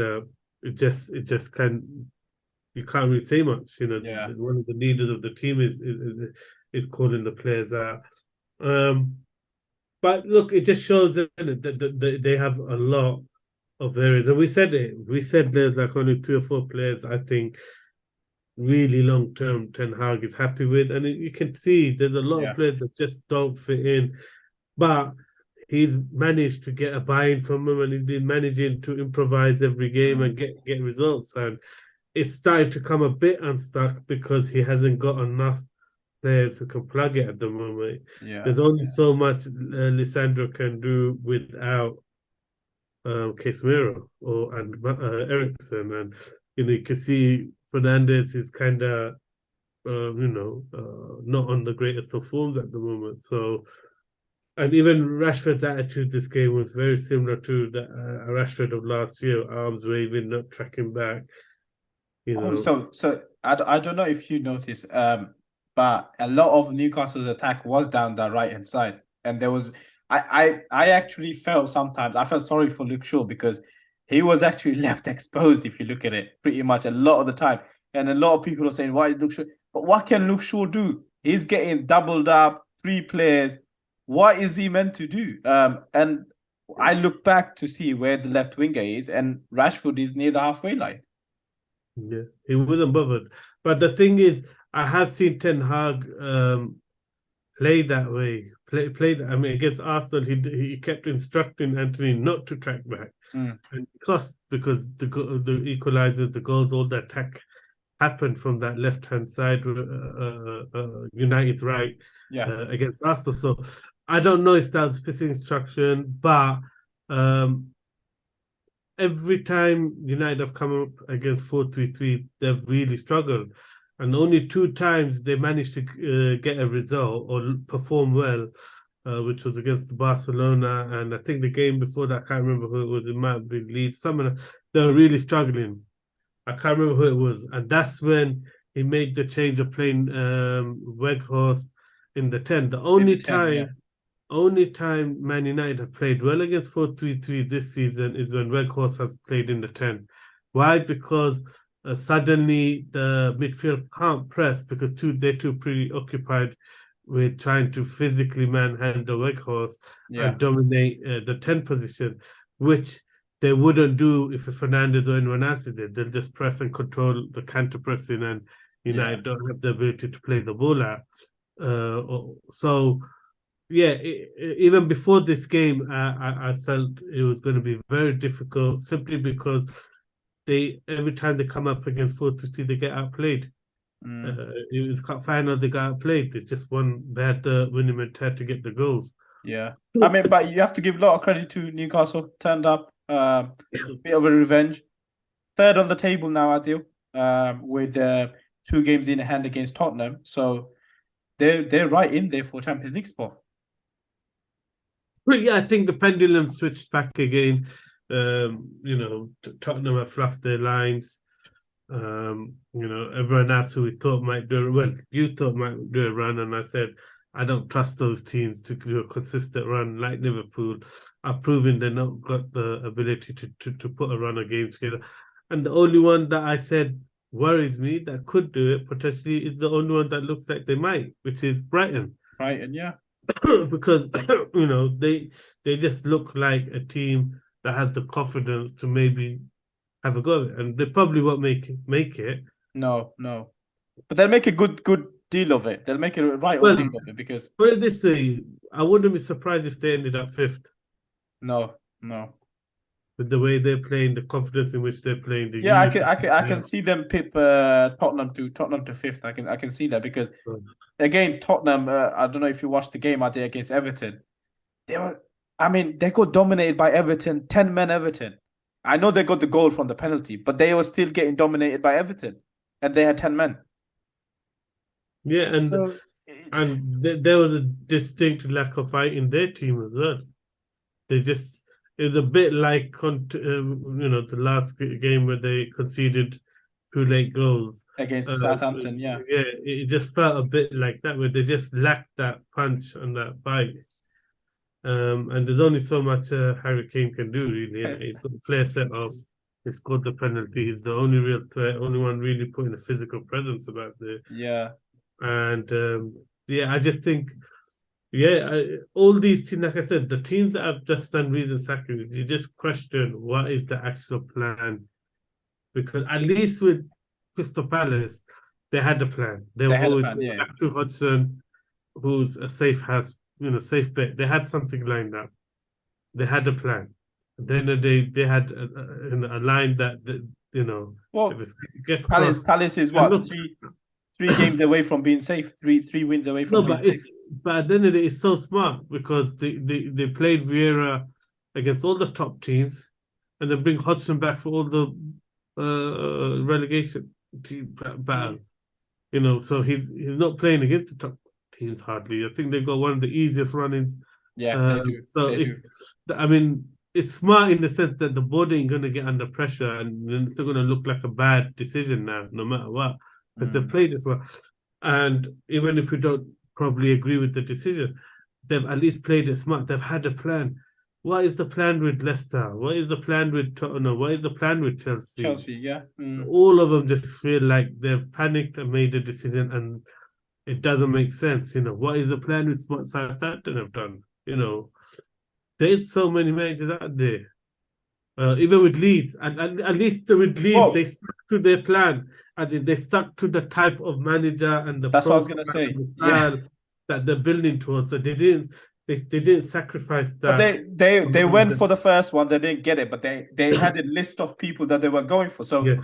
really say much. One of the leaders of the team is calling the players out. But look, it just shows that they have a lot of areas, and we said it. We said there's like only 3 or 4 players I think really long term Ten Hag is happy with, and you can see there's a lot of players that just don't fit in, but he's managed to get a buy-in from them, and he's been managing to improvise every game and get results, and it's starting to come a bit unstuck because he hasn't got enough players who can plug it at the moment. There's only so much Lisandro can do without Casemiro and Eriksen, and you can see Fernandez is kind of not on the greatest of forms at the moment. So, and even Rashford's attitude this game was very similar to the Rashford of last year, arms waving, not tracking back. So I don't know if you noticed, but a lot of Newcastle's attack was down the right hand side, and there was I actually felt sometimes I felt sorry for Luke Shaw because he was actually left exposed if you look at it pretty much a lot of the time, and a lot of people are saying why is Luke Shaw? But what can Luke Shaw do? He's getting doubled up, 3 players. What is he meant to do? And I look back to see where the left winger is, and Rashford is near the halfway line. Yeah, he wasn't bothered. But the thing is, I have seen Ten Hag play that way. Play that. I mean, against Arsenal, he kept instructing Anthony not to track back, Mm. and because the equalizers, the goals, all the attack happened from that left hand side, United's right Yeah. against Arsenal. So I don't know if that's specific instruction, but um, every time United have come up against 4-3-3, they've really struggled. And only two times they managed to get a result or perform well, which was against Barcelona. And I think the game before that, I can't remember who it was. It might have been Leeds. Someone they were really struggling. I can't remember who it was. And that's when he made the change of playing Weghorst in the 10. The In only the 10, yeah. time Man United have played well against 4-3-3 this season is when Weghorst has played in the 10. Why? Because suddenly the midfield can't press because they're too preoccupied with trying to physically manhandle Weghorst Yeah. and dominate the 10 position, which they wouldn't do if Fernandez or anyone else is there. They'll just press and control the counter pressing, and United don't have the ability to play the ball out. So yeah, even before this game, I felt it was going to be very difficult simply because they every time they come up against 4-3, they get outplayed. In the cup final, they got outplayed. They just won. They had the winning mentality to get the goals. Yeah. I mean, but you have to give a lot of credit to Newcastle. Turned up, bit of a revenge. Third on the table now, Adil, with 2 games in hand against Tottenham. So they're right in there for Champions League spot. But yeah, I think the pendulum switched back again. Tottenham have fluffed their lines. Everyone else who we thought might do well, you thought might do a run, and I said I don't trust those teams to do a consistent run like Liverpool. Are proving they're not got the ability to put a run of games together. And the only one that I said worries me that could do it potentially is the only one that looks like they might, which is Brighton. Right, and yeah. Because they just look like a team that has the confidence to maybe have a go at it. And they probably won't make it. No. But they'll make a good deal of it. They'll make a right Well, thing of it because put it this way, I wouldn't be surprised if they ended up fifth no. with the way they're playing, the confidence in which they're playing. The Yeah, unity. I can see them pip Tottenham to fifth. I can see that because again Tottenham. I don't know if you watched the game out there against Everton. They got dominated by Everton. 10 men Everton. I know they got the goal from the penalty, but they were still getting dominated by Everton, and they had 10 men. Yeah, there was a distinct lack of fight in their team as well. It was a bit like the last game where they conceded 2 late goals against Southampton. Yeah, it just felt a bit like that, where they just lacked that punch and that bite. And there's only so much Harry Kane can do, really. Yeah. He's got the player set off. He scored the penalty. He's the only real threat, only one really putting a physical presence about there. Yeah. And I just think, all these teams, like I said, the teams that have just done recent sackings, you just question what is the actual plan. Because at least with Crystal Palace, they had a plan. They were always going back to Hodgson, who's a safe bet. They had something lined up. They had a plan. Then they had a line that Well, if it gets crossed, Palace is what three games away from being safe. Three wins away from being safe. But then it's so smart because they played Vieira against all the top teams, and then bring Hodgson back for all the relegation team battle. So he's not playing against the top teams hardly. I think they've got one of the easiest run-ins. Yeah, they do. So I mean, it's smart in the sense that the board ain't going to get under pressure, and it's still going to look like a bad decision now, no matter what, because they've played as well. And even if we don't probably agree with the decision, they've at least played it smart. They've had a plan. What is the plan with Leicester? What is the plan with Tottenham? What is the plan with Chelsea? Yeah. All of them just feel like they've panicked and made a decision, and it doesn't make sense. What is the plan with what Southampton have done? there is so many managers out there. Even with Leeds, and at least with Leeds, they Well, stuck to their plan, as in they stuck to the type of manager and the that's what I was profile gonna and say. the Yeah. style that they're building towards. So they didn't sacrifice But that. they went for the first one, they didn't get it, but they had a list of people that they were going for. So Yeah,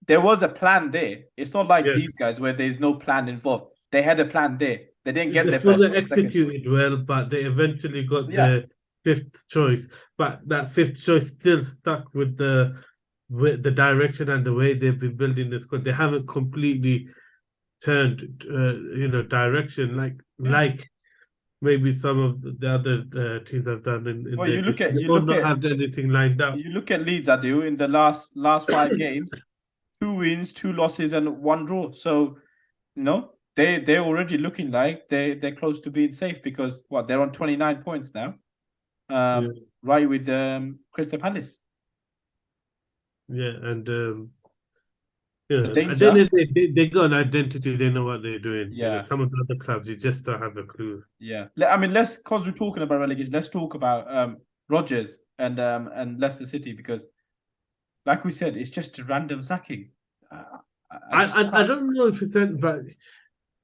there was a plan there. It's not like yeah. these guys where there's no plan involved. They had a plan there. They didn't It get their just first wasn't choice, second choice. executed well, but they eventually got Yeah. the fifth choice. But that fifth choice still stuck with the direction and the way they've been building this squad. They haven't completely turned, direction Yeah. like maybe some of the other teams have done in Well, their you look history. at They you might look not at have anything lined up. you look at Leeds, I do in the last 5 games, 2 wins, 2 losses, and 1 draw. So they're already looking like they're close to being safe because what they're on 29 points now, Yeah, right with Crystal Palace. yeah, and The at the end danger, of the day, they got an identity. They know what they're doing. yeah, Some of the other clubs, you just don't have a clue. yeah. I mean, because we're talking about relegation, let's talk about Rodgers and Leicester City because, like we said, it's just a random sacking. I I, just I I can't. don't know if it's that, but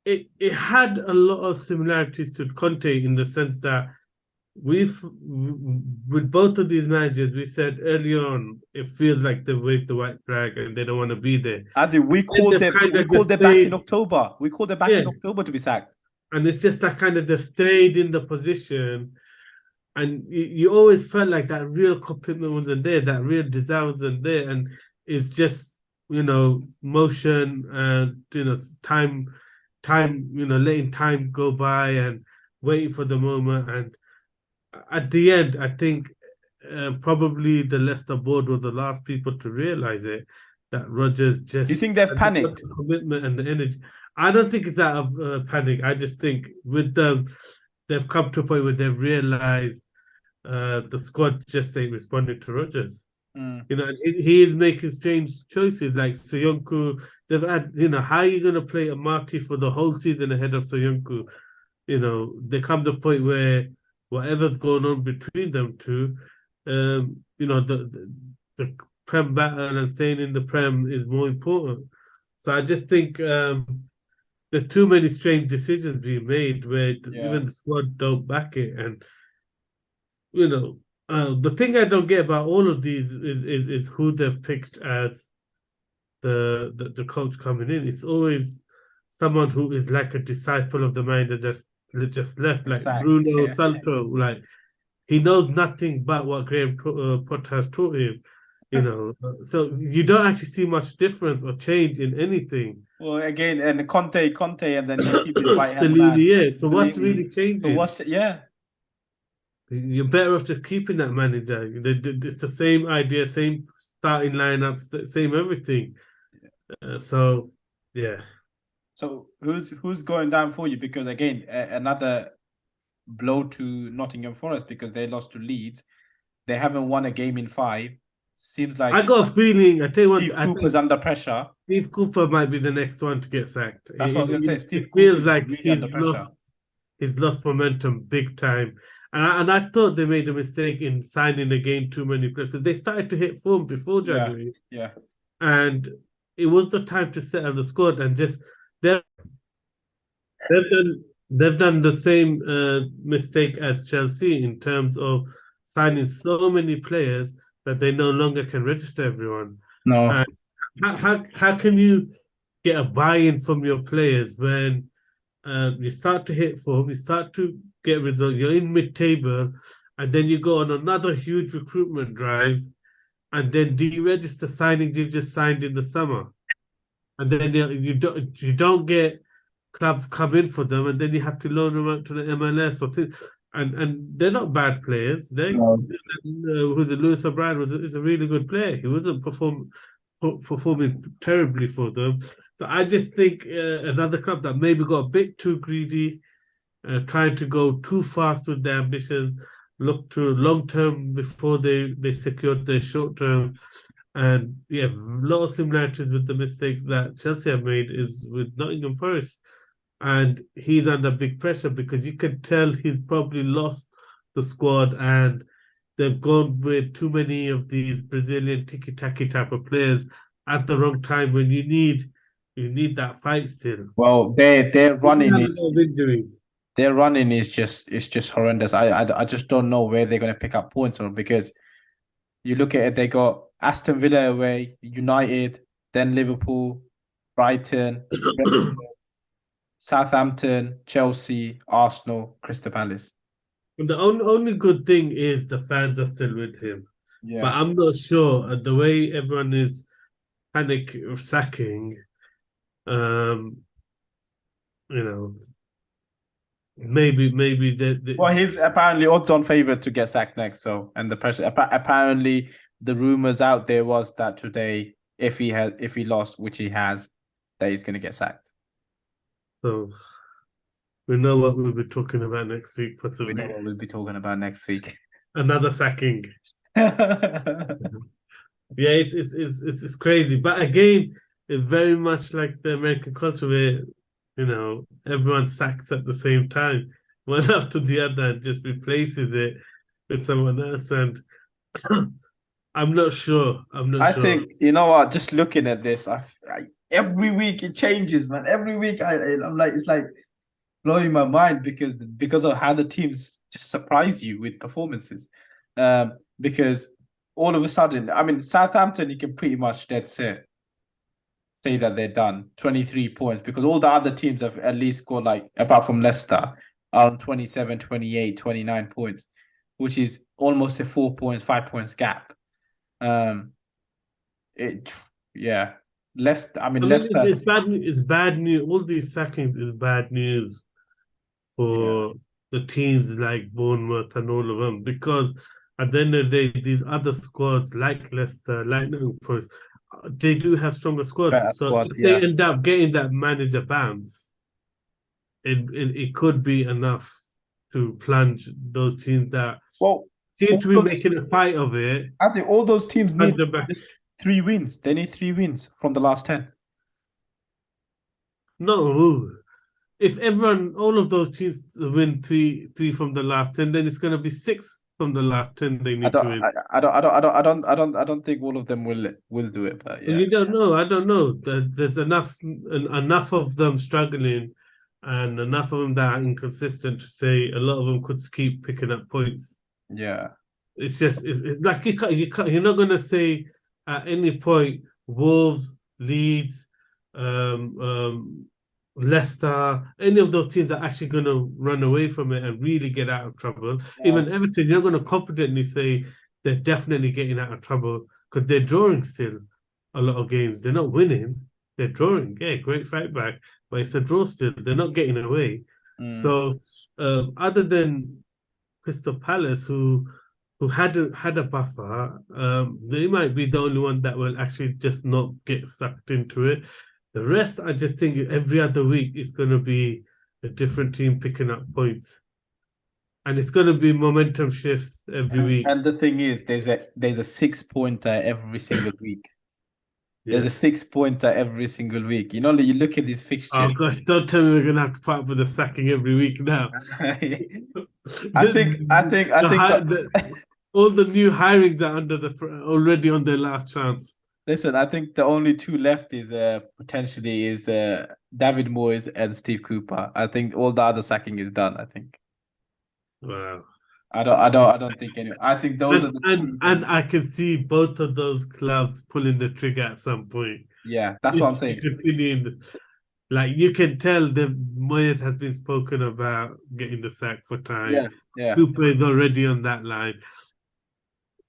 it had a lot of similarities to Conte in the sense that we've with both of these managers, we said early on it feels like they've waved the white flag and they don't want to be there. Adi, we And called they've them. kind We of just called them back in stayed, October. We called them back yeah. in October to be sacked. And it's just that kind of just stayed in the position. And you always felt like that real commitment wasn't there, that real desire wasn't there. And it's just, motion and, time, letting time go by and waiting for the moment. And at the end, I think probably the Leicester board were the last people to realize it, that Rodgers Do you just think they've hasn't got panicked? the commitment and the energy. I don't think it's out of panic. I just think with them, they've come to a point where they've realized the squad just ain't responding to Rodgers. Mm. And he is making strange choices like Soyuncu. They've had, how are you going to play a marquee for the whole season ahead of Soyuncu? They come to the point where whatever's going on between them two, the Prem battle and staying in the Prem is more important. So I just think there's too many strange decisions being made where Yeah. even the squad don't back it. And the thing I don't get about all of these is who they've picked as the coach coming in. It's always someone who is like a disciple of the mind that just left, like Exact. Bruno Yeah. Salto. Like he knows nothing but what Graham Potter has taught him. So you don't actually see much difference or change in anything. Well, again, and Conte, and then you keep his right hand Stellini, man. yeah. So what's Bellini. really So changing? yeah. You're better off just keeping that manager. It's the same idea, same starting lineups, same everything. So yeah, So who's going down for you? Because again, another blow to Nottingham Forest because they lost to Leeds. They haven't won a game in 5. Seems I like got a feeling. I tell you what, Steve I Cooper's think under pressure. Steve Cooper might be the next one to get sacked. That's what I was gonna say. It Steve feels Cooper's like really under pressure. he's lost momentum big time. And I thought they made a mistake in signing again too many players because they started to hit form before Yeah, January, yeah. and it was the time to settle the squad and just they've they've done the same mistake as Chelsea in terms of signing so many players that they no longer can register everyone. No. And how can you get a buy-in from your players when you start to hit form, you start to get results, you're in mid-table, and then you go on another huge recruitment drive, and then deregister signings you've just signed in the summer, and then you don't get clubs come in for them, and then you have to loan them out to the MLS and they're not bad players. No. Who's it? Lewis O'Brien is a really good player. He wasn't performing terribly for them. So I just think another club that maybe got a bit too greedy, trying to go too fast with their ambitions, look to long term before they secured their short term. And yeah, a lot of similarities with the mistakes that Chelsea have made is with Nottingham Forest. And he's under big pressure because you can tell he's probably lost the squad and they've gone with too many of these Brazilian tiki-taki type of players at the wrong time when you need that fight still. Well, their We running had is a lot of injuries. their running is just it's just horrendous. I just don't know where they're going to pick up points from because you look at it, they got Aston Villa away, United, then Liverpool, Brighton, Southampton, Chelsea, Arsenal, Crystal Palace. And the only good thing is the fans are still with him. But Yeah. I'm not sure the way everyone is panic sacking. Um, you know, maybe Well, he's apparently odds-on favorite to get sacked next. So, and the pressure. Apparently, the rumors out there was that today, if he lost, which he has, that he's going to get sacked. so we know what we'll be talking about next week, We know possibly. what we'll be talking about next week. Another sacking. Yeah, Yeah, it's crazy. But again, it's very much like the American culture where, everyone sacks at the same time, one after the other, and just replaces it with someone else. And I'm not sure. I'm not I sure. think you know what. Just looking at this, every week it changes, man. Every week I'm like it's like blowing my mind because of how the teams just surprise you with performances. Because all of a sudden, I mean, Southampton, you can pretty much dead set say that they're done 23 points because all the other teams have at least scored like apart from Leicester are on 27, 28, 29 points, which is almost a 4 points, 5 points gap. Um, it yeah, Leicester. I mean, I mean, it's, Leicester. it's bad. It's bad news. All these sackings is bad news Yeah, for the teams like Bournemouth and all of them because at the end of the day, these other squads like Leicester, like Nottingham Forest, they do have stronger better squads. So squads. if they Yeah. end up getting that manager bounce, it could be enough to plunge those teams that Well, seem all to be those, making a fight of it. I think all those teams And need the back. just 3 wins. They need 3 wins from the last 10. No, if everyone, all of those teams win three from the last 10, then it's going to be six from the last 10 they I need don't, to win. I don't think all of them will do it. But yeah, You don't know. I don't know. There's enough of them struggling, and enough of them that are inconsistent to say a lot of them could keep picking up points. yeah, It's just it's like you're not gonna say at any point Wolves, Leeds, um, um, Leicester, any of those teams are actually gonna run away from it and really get out of trouble. no, Even Everton, you're not gonna confidently say they're definitely getting out of trouble because they're drawing still a lot of games. They're not winning, they're drawing. Yeah, great fight back, but it's a draw still. They're not getting away. mm, So other than Crystal Palace, who had a buffer, they might be the only one that will actually just not get sucked into it. The rest, I just think every other week is going to be a different team picking up points, and it's going to be momentum shifts every week. and the thing is, there's a 6 pointer every single week. There's Yeah. a 6 pointer every single week. You know, you look at these Oh fixtures. gosh, don't tell me we're gonna have to put up with the sacking every week now. I The, think hi- that the all the new hirings are under already on their last chance. listen, I think the only two left is potentially is David Moyes and Steve Cooper. I think all the other sacking is done. I think. Wow. I don't think any. I think those are And the and two. and I can see both of those clubs pulling the trigger at some point. Yeah, that's what It's I'm saying. continuing. Like you can tell the Moyes has been spoken about getting the sack for time. Yeah, yeah. Cooper is already on that line.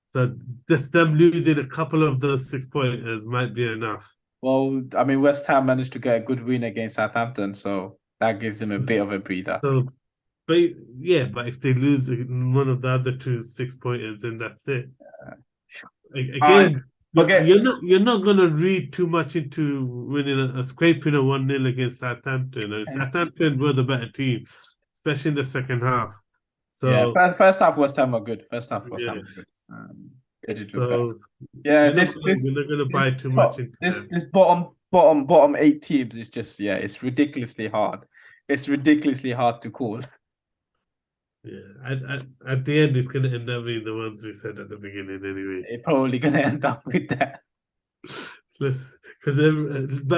So just them losing a couple of those 6 pointers might be enough. Well, I mean, West Ham managed to get a good win against Southampton, so that gives them a bit of a breather. So, but yeah, but if they lose one of the other two 6 pointers, then that's it. All right, Again, forget. you're not gonna read too much into winning a scraping a 1-0 against Southampton. Southampton were the better team, especially in the second half. Yeah, So first half West Ham were good. First half West Ham yeah, were good. They did look better. so Yeah, we're not gonna buy too much into them. this bottom 8 teams is just it's ridiculously hard. It's ridiculously hard to call. At the end, it's going to end up being the ones we said at the beginning, anyway. It's probably gonna end up with that. But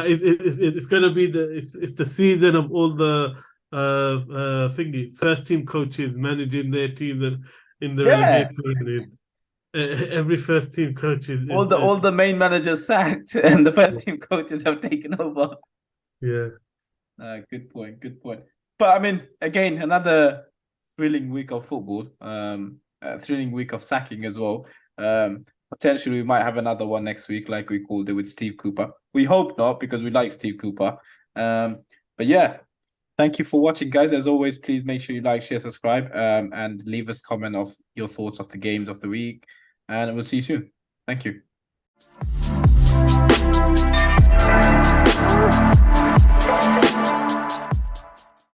it's going to be it's the season of all the first team coaches managing their teams in the relegation. Every first team coach is all the main managers sacked, and the first team coaches have taken over. Yeah. Good point. But I mean, again, another thrilling week of football. A thrilling week of sacking as well. Potentially, we might have another one next week, like we called it with Steve Cooper. We hope not, because we like Steve Cooper. But yeah, thank you for watching, guys. As always, please make sure you like, share, subscribe, and leave us a comment of your thoughts of the games of the week. And we'll see you soon. Thank you.